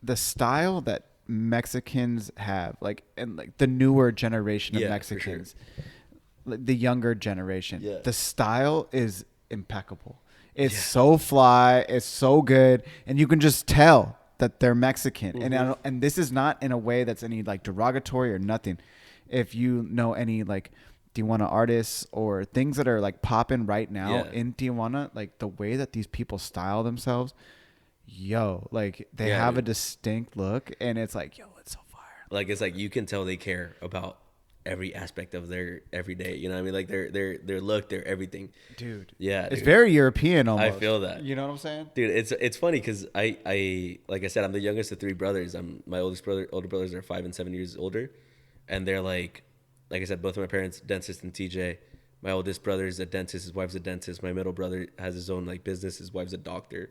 A: the style that Mexicans have, like, and like the newer generation of Mexicans, like the younger generation, the style is impeccable. It's so fly, it's so good, and you can just tell that they're Mexican. And this is not in a way that's any like derogatory or nothing. If you know any like Tijuana artists or things that are like popping right now in Tijuana, like the way that these people style themselves, like they have a distinct look, and it's like, it's so fire.
B: Like it's like you can tell they care about every aspect of their everyday. You know what I mean? Like their look, their everything.
A: Dude.
B: Yeah.
A: It's very European almost.
B: I feel that.
A: You know what I'm saying?
B: Dude, it's funny because I like I said, I'm the youngest of three brothers. My older brothers are 5 and 7 years older, and they're like I said, both of my parents dentist and TJ. My oldest brother's a dentist, his wife's a dentist. My middle brother has his own like business, his wife's a doctor.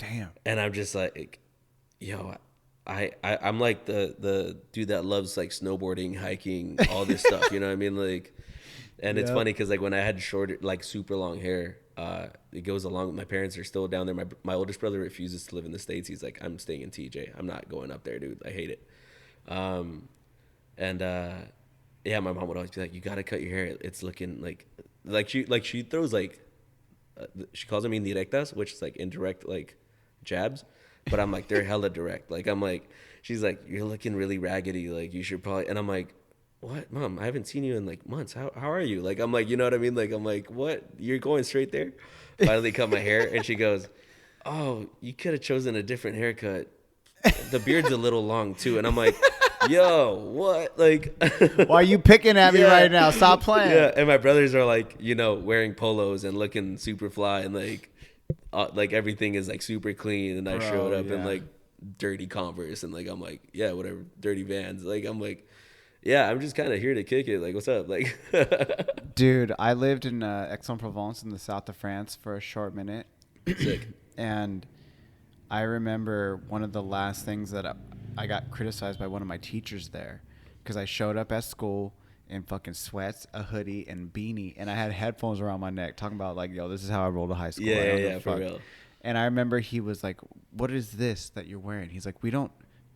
A: Damn.
B: And I'm just like, I'm like the dude that loves like snowboarding, hiking, all this stuff. You know what I mean? Like, and it's funny because like when I had short, like super long hair, it goes along. My parents are still down there. My oldest brother refuses to live in the States. He's like, I'm staying in TJ. I'm not going up there, dude. I hate it. My mom would always be like, you got to cut your hair. It's looking like she throws like, she calls them indirectas, which is like indirect, like jabs. But I'm like, they're hella direct. Like, I'm like, she's like, you're looking really raggedy. Like, you should probably, and I'm like, what, Mom? I haven't seen you in like months. How are you? Like, I'm like, you know what I mean? Like, I'm like, what? You're going straight there? Finally cut my hair. And she goes, oh, you could have chosen a different haircut. The beard's a little long too. And I'm like, yo, what? Like,
A: why are you picking at me right now? Stop playing.
B: Yeah. And my brothers are like, wearing polos and looking super fly and like everything is like super clean, and I showed up in like dirty Converse, and like I'm like, yeah, whatever, dirty Vans. Like I'm like, yeah, I'm just kind of here to kick it. Like, what's up? Like,
A: dude, I lived in Aix-en-Provence in the south of France for a short minute.
B: Sick.
A: And I remember one of the last things that I got criticized by one of my teachers there because I showed up at school in fucking sweats, a hoodie, and beanie, and I had headphones around my neck, talking about like, yo, this is how I roll to high school.
B: Yeah, for real.
A: And I remember he was like, "What is this that you're wearing?" He's like, "We don't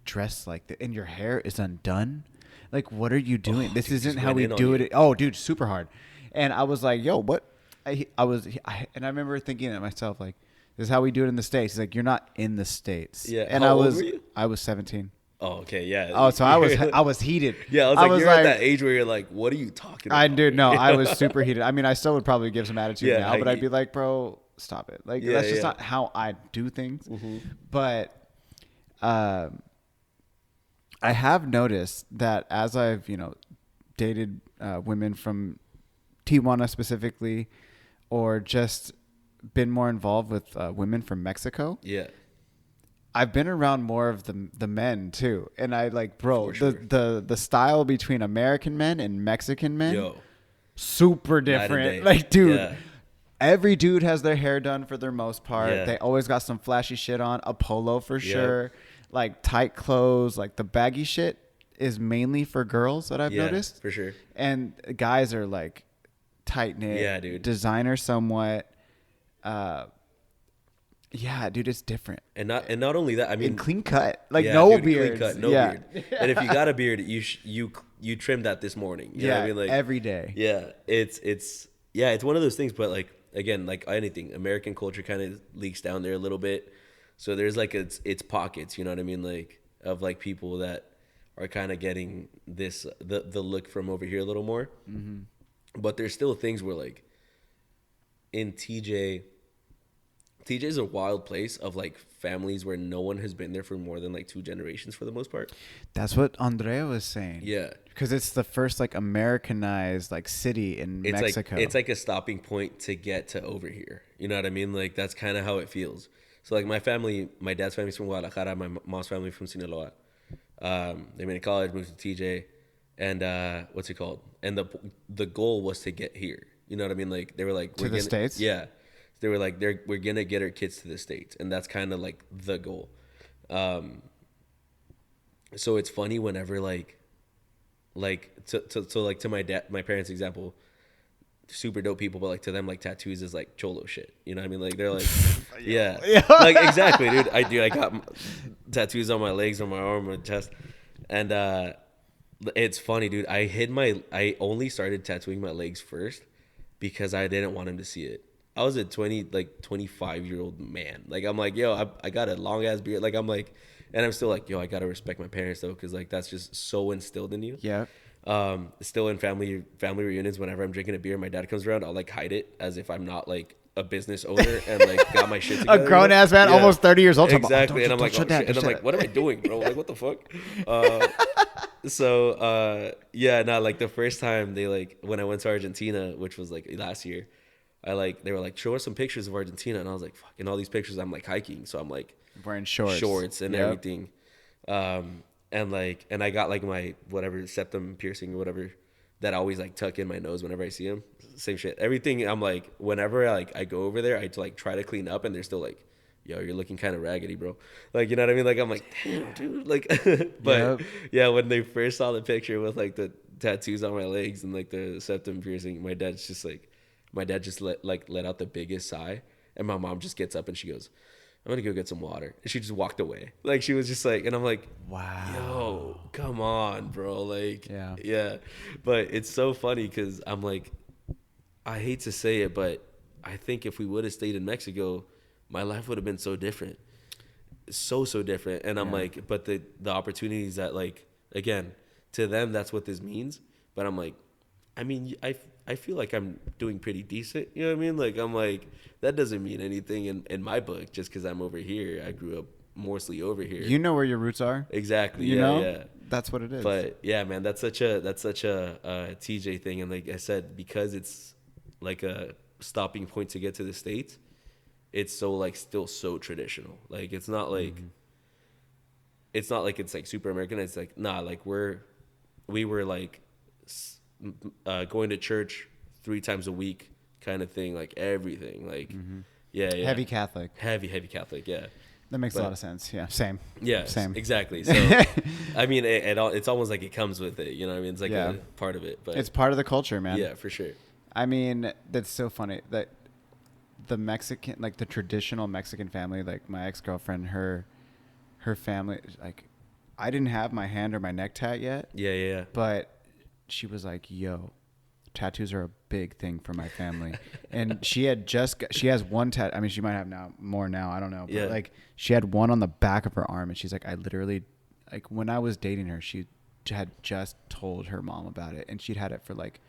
A: dress like that, and your hair is undone. Like, what are you doing? This isn't how we do it." Oh, dude, super hard. And I was like, "Yo, what?" And I remember thinking to myself, like, "This is how we do it in the States." He's like, "You're not in the States."
B: Yeah.
A: And
B: how old were you?
A: I was 17.
B: Oh, okay, yeah.
A: Oh, so I was heated.
B: Yeah, I was you're at that age where you're like, what are you talking about?
A: I was super heated. I mean, I still would probably give some attitude now, but I'd be like, bro, stop it. Like, that's just not how I do things. Mm-hmm. But I have noticed that as I've, dated women from Tijuana specifically, or just been more involved with women from Mexico.
B: Yeah.
A: I've been around more of the men too, and I like, bro, the style between American men and Mexican men, super different. Like, dude, every dude has their hair done for their most part. Yeah. They always got some flashy shit on, a polo for sure, like tight clothes. Like the baggy shit is mainly for girls that I've noticed,
B: for sure.
A: And guys are like tight knit, designer somewhat. Yeah, dude, it's different.
B: And not only that, I mean,
A: and clean cut, like no beard,
B: clean cut, no beard. And if you got a beard, you trimmed that this morning. You know what I mean? Like
A: every day.
B: Yeah, it's one of those things. But like again, like anything, American culture kind of leaks down there a little bit. So there's like its pockets. You know what I mean? Like of like people that are kind of getting this the look from over here a little more. Mm-hmm. But there's still things where like in TJ. TJ is a wild place of like families where no one has been there for more than like 2 generations for the most part.
A: That's what Andrea was saying.
B: Yeah.
A: Because it's the first like Americanized like city in Mexico.
B: It's like a stopping point to get to over here. You know what I mean? Like that's kind of how it feels. So like my family, my dad's family's from Guadalajara, my mom's family from Sinaloa. They went to college, moved to TJ, and what's it called? And the goal was to get here. You know what I mean? Like they were like
A: To the States?
B: Yeah, they were like we're gonna get our kids to the States, and that's kind of like the goal. So it's funny whenever to my parents' example, super dope people, but like to them like tattoos is like cholo shit. You know what I mean? Like they're like, yeah, like exactly, dude. I got tattoos on my legs, on my arm, on my chest, and it's funny, dude. I only started tattooing my legs first because I didn't want him to see it. I was a 25-year-old man. Like I'm like, yo, I got a long ass beard. Like I'm like, and I'm still like, yo, I gotta respect my parents though, because like that's just so instilled in you.
A: Yeah.
B: Still in family reunions, whenever I'm drinking a beer, my dad comes around, I'll like hide it as if I'm not like a business owner and like got my shit together.
A: A grown ass man, almost 30 years old.
B: Exactly, and I'm like, oh, shit. And I'm like, what am I doing, bro? Like, what the fuck? Like the first time they like when I went to Argentina, which was like last year, they were like, show us some pictures of Argentina, and I was like, fuck. In all these pictures, I'm like hiking, so I'm like
A: wearing shorts
B: and everything. And I got like my whatever septum piercing or whatever that I always like tuck in my nose whenever I see him. Same shit. Everything. I'm like, whenever I go over there, I like try to clean up, and they're still like, yo, you're looking kind of raggedy, bro. Like, you know what I mean? Like, I'm like, damn, dude. Like, but yeah, when they first saw the picture with like the tattoos on my legs and like the septum piercing, my dad just let out the biggest sigh, and my mom just gets up and she goes, I'm gonna go get some water. And she just walked away. Like she was just like, and I'm like,
A: wow,
B: yo, come on, bro. Like,
A: yeah.
B: But it's so funny because I'm like, I hate to say it, but I think if we would have stayed in Mexico, my life would have been so different. So different. And I'm like, but the opportunities that like, again, to them, that's what this means. But I'm like, I mean, I feel like I'm doing pretty decent. You know what I mean? Like, I'm like, that doesn't mean anything in my book just because I'm over here. I grew up mostly over here.
A: You know where your roots are.
B: Exactly.
A: You know? Yeah. That's what it is.
B: But yeah, man, that's such a TJ thing. And like I said, because it's like a stopping point to get to the States, it's so like still so traditional. Like it's not like it's like super American. It's like, nah, like we were like going to church 3 times a week kind of thing, like everything, like
A: heavy Catholic,
B: heavy Catholic, yeah.
A: That makes a lot of sense. Yeah, same.
B: Yeah,
A: same.
B: Exactly. So I mean, it's almost like it comes with it, you know what I mean? It's like a part of it, but
A: it's part of the culture, man.
B: Yeah, for sure.
A: I mean, that's so funny that the Mexican, like the traditional Mexican family, like my ex-girlfriend, her family, like I didn't have my hand or my neck tat yet.
B: Yeah.
A: But she was like, yo, tattoos are a big thing for my family. And she has one tattoo. I mean, she might have more now. I don't know. But like she had one on the back of her arm, and she's like, I literally, like when I was dating her, she had just told her mom about it, and she'd had it for like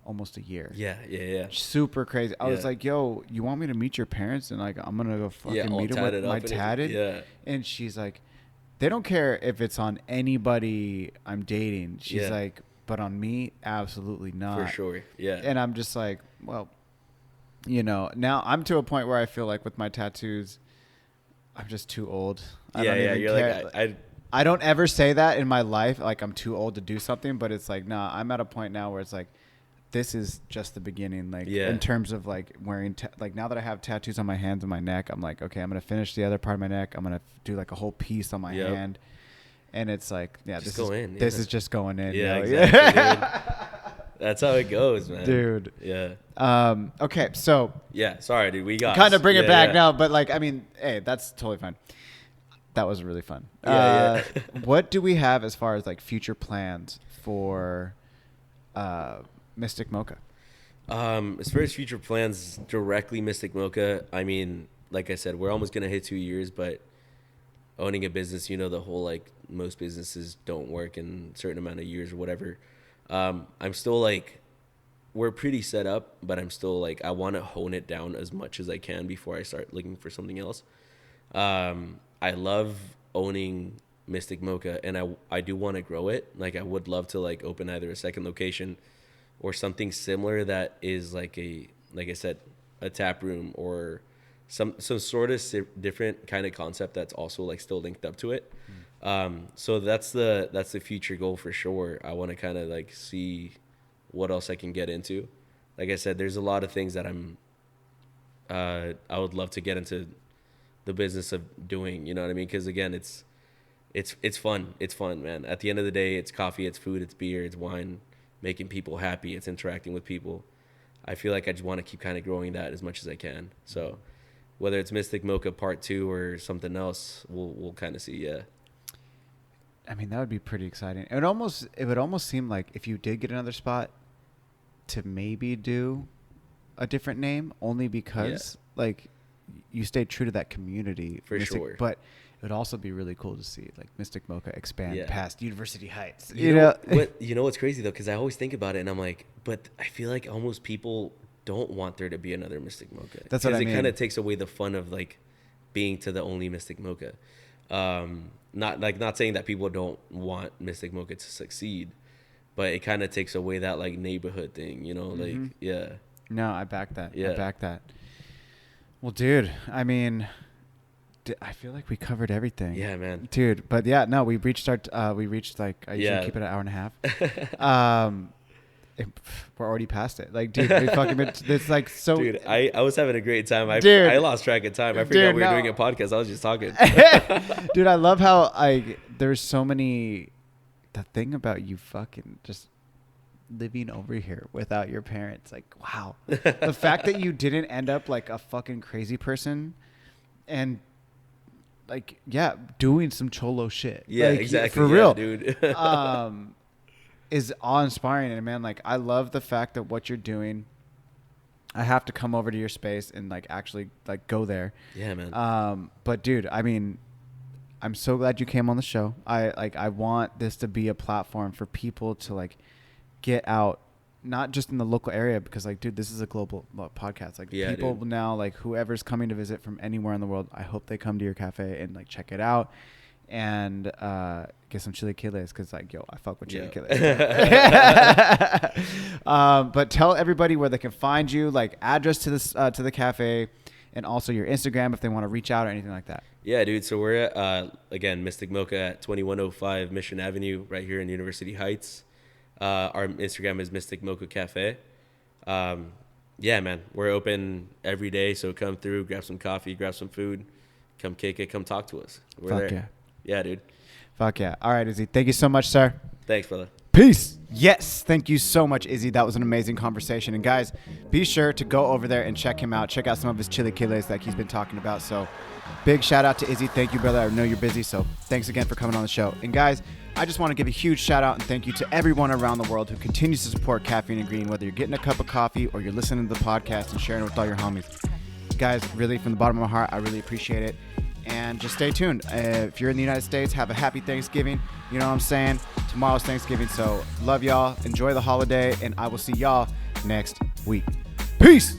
A: almost a year.
B: Yeah.
A: Super crazy. I was like, yo, you want me to meet your parents? And like, I'm going to go fucking meet them with my tatted.
B: Yeah.
A: And she's like, they don't care if it's on anybody I'm dating. She's like, but on me, absolutely not.
B: For sure. Yeah.
A: And I'm just like, well, you know, now I'm to a point where I feel like with my tattoos, I'm just too old. I don't even care.
B: Like,
A: I don't ever say that in my life. Like I'm too old to do something, but it's like, nah, I'm at a point now where it's like, this is just the beginning. Like in terms of like wearing, like now that I have tattoos on my hands and my neck, I'm like, okay, I'm going to finish the other part of my neck. I'm going to do like a whole piece on my hand. And it's like, this is just going in.
B: Yeah,
A: you know?
B: exactly. That's how it goes, man.
A: Dude.
B: Yeah.
A: Okay, so.
B: Yeah, sorry, dude. We got
A: kind of bring it back now, but like, I mean, hey, that's totally fine. That was really fun.
B: Yeah.
A: What do we have as far as like future plans for Mystic Mocha?
B: As far as future plans, directly Mystic Mocha, I mean, like I said, we're almost going to hit 2 years, but owning a business, you know, the whole like most businesses don't work in a certain amount of years or whatever. I'm still like we're pretty set up, but I'm still like, I want to hone it down as much as I can before I start looking for something else. I love owning Mystic Mocha, and I do want to grow it. Like, I would love to like open either a second location or something similar that is like like I said, a tap room or some sort of different kind of concept that's also like still linked up to it. So that's the future goal for sure. I want to kind of like see what else I can get into. Like I said, there's a lot of things that I would love to get into the business of doing, you know what I mean? Because again, it's fun. It's fun, man. At the end of the day, it's coffee, it's food, it's beer, it's wine, making people happy, it's interacting with people. I feel like I just want to keep kind of growing that as much as I can. So whether it's Mystic Mocha Part 2 or something else, we'll kind of see. Yeah.
A: I mean, that would be pretty exciting. It would almost seem like if you did get another spot to maybe do a different name, only because like you stayed true to that community.
B: For sure.
A: But it would also be really cool to see like Mystic Mocha expand past University Heights.
B: You know what's crazy though, because I always think about it and I'm like, but I feel like almost people don't want there to be another Mystic Mocha.
A: That's what I mean.
B: Because it kind of takes away the fun of like being to the only Mystic Mocha. Not saying that people don't want Mystic Mocha to succeed, but it kind of takes away that like neighborhood thing, you know, like
A: No, I back that.
B: Yeah.
A: I back that. Well, dude, I mean, I feel like we covered everything.
B: Yeah, man.
A: Dude, but yeah, no, we reached like, I usually keep it an hour and a half. We're already past it. Like, dude, we fucking it's like so.
B: Dude, I was having a great time. I lost track of time. I forgot we were doing a podcast. I was just talking.
A: Dude, I love how there's so many. The thing about you fucking just living over here without your parents, like, wow. The fact that you didn't end up like a fucking crazy person, and like, doing some cholo shit.
B: Yeah,
A: like,
B: exactly.
A: For real,
B: dude.
A: Is awe-inspiring. And man, like, I love the fact that what you're doing, I have to come over to your space and like actually like go there.
B: Yeah, man.
A: But dude, I mean, I'm so glad you came on the show. I want this to be a platform for people to like get out, not just in the local area, because like, dude, this is a global podcast. Like, people now, like whoever's coming to visit from anywhere in the world, I hope they come to your cafe and like check it out and get some chilaquiles, because like, yo, I fuck with chilaquiles. But tell everybody where they can find you, like address to this to the cafe, and also your Instagram if they want to reach out or anything like that.
B: Yeah, dude. So we're at again, Mystic Mocha at 2105 Mission Avenue, right here in University Heights. Our Instagram is Mystic Mocha Cafe. Yeah, man, we're open every day, so come through, grab some coffee, grab some food, come kick it, come talk to us. We're there. Yeah, dude.
A: Fuck yeah. All right, Izzy. Thank you so much, sir.
B: Thanks, brother.
A: Peace. Yes. Thank you so much, Izzy. That was an amazing conversation. And guys, be sure to go over there and check him out. Check out some of his chilaquiles that he's been talking about. So big shout out to Izzy. Thank you, brother. I know you're busy, so thanks again for coming on the show. And guys, I just want to give a huge shout out and thank you to everyone around the world who continues to support Caffeine and Green, whether you're getting a cup of coffee or you're listening to the podcast and sharing it with all your homies. Guys, really, from the bottom of my heart, I really appreciate it. And just stay tuned. If you're in the United States, have a happy Thanksgiving. You know what I'm saying? Tomorrow's Thanksgiving. So love y'all. Enjoy the holiday. And I will see y'all next week. Peace.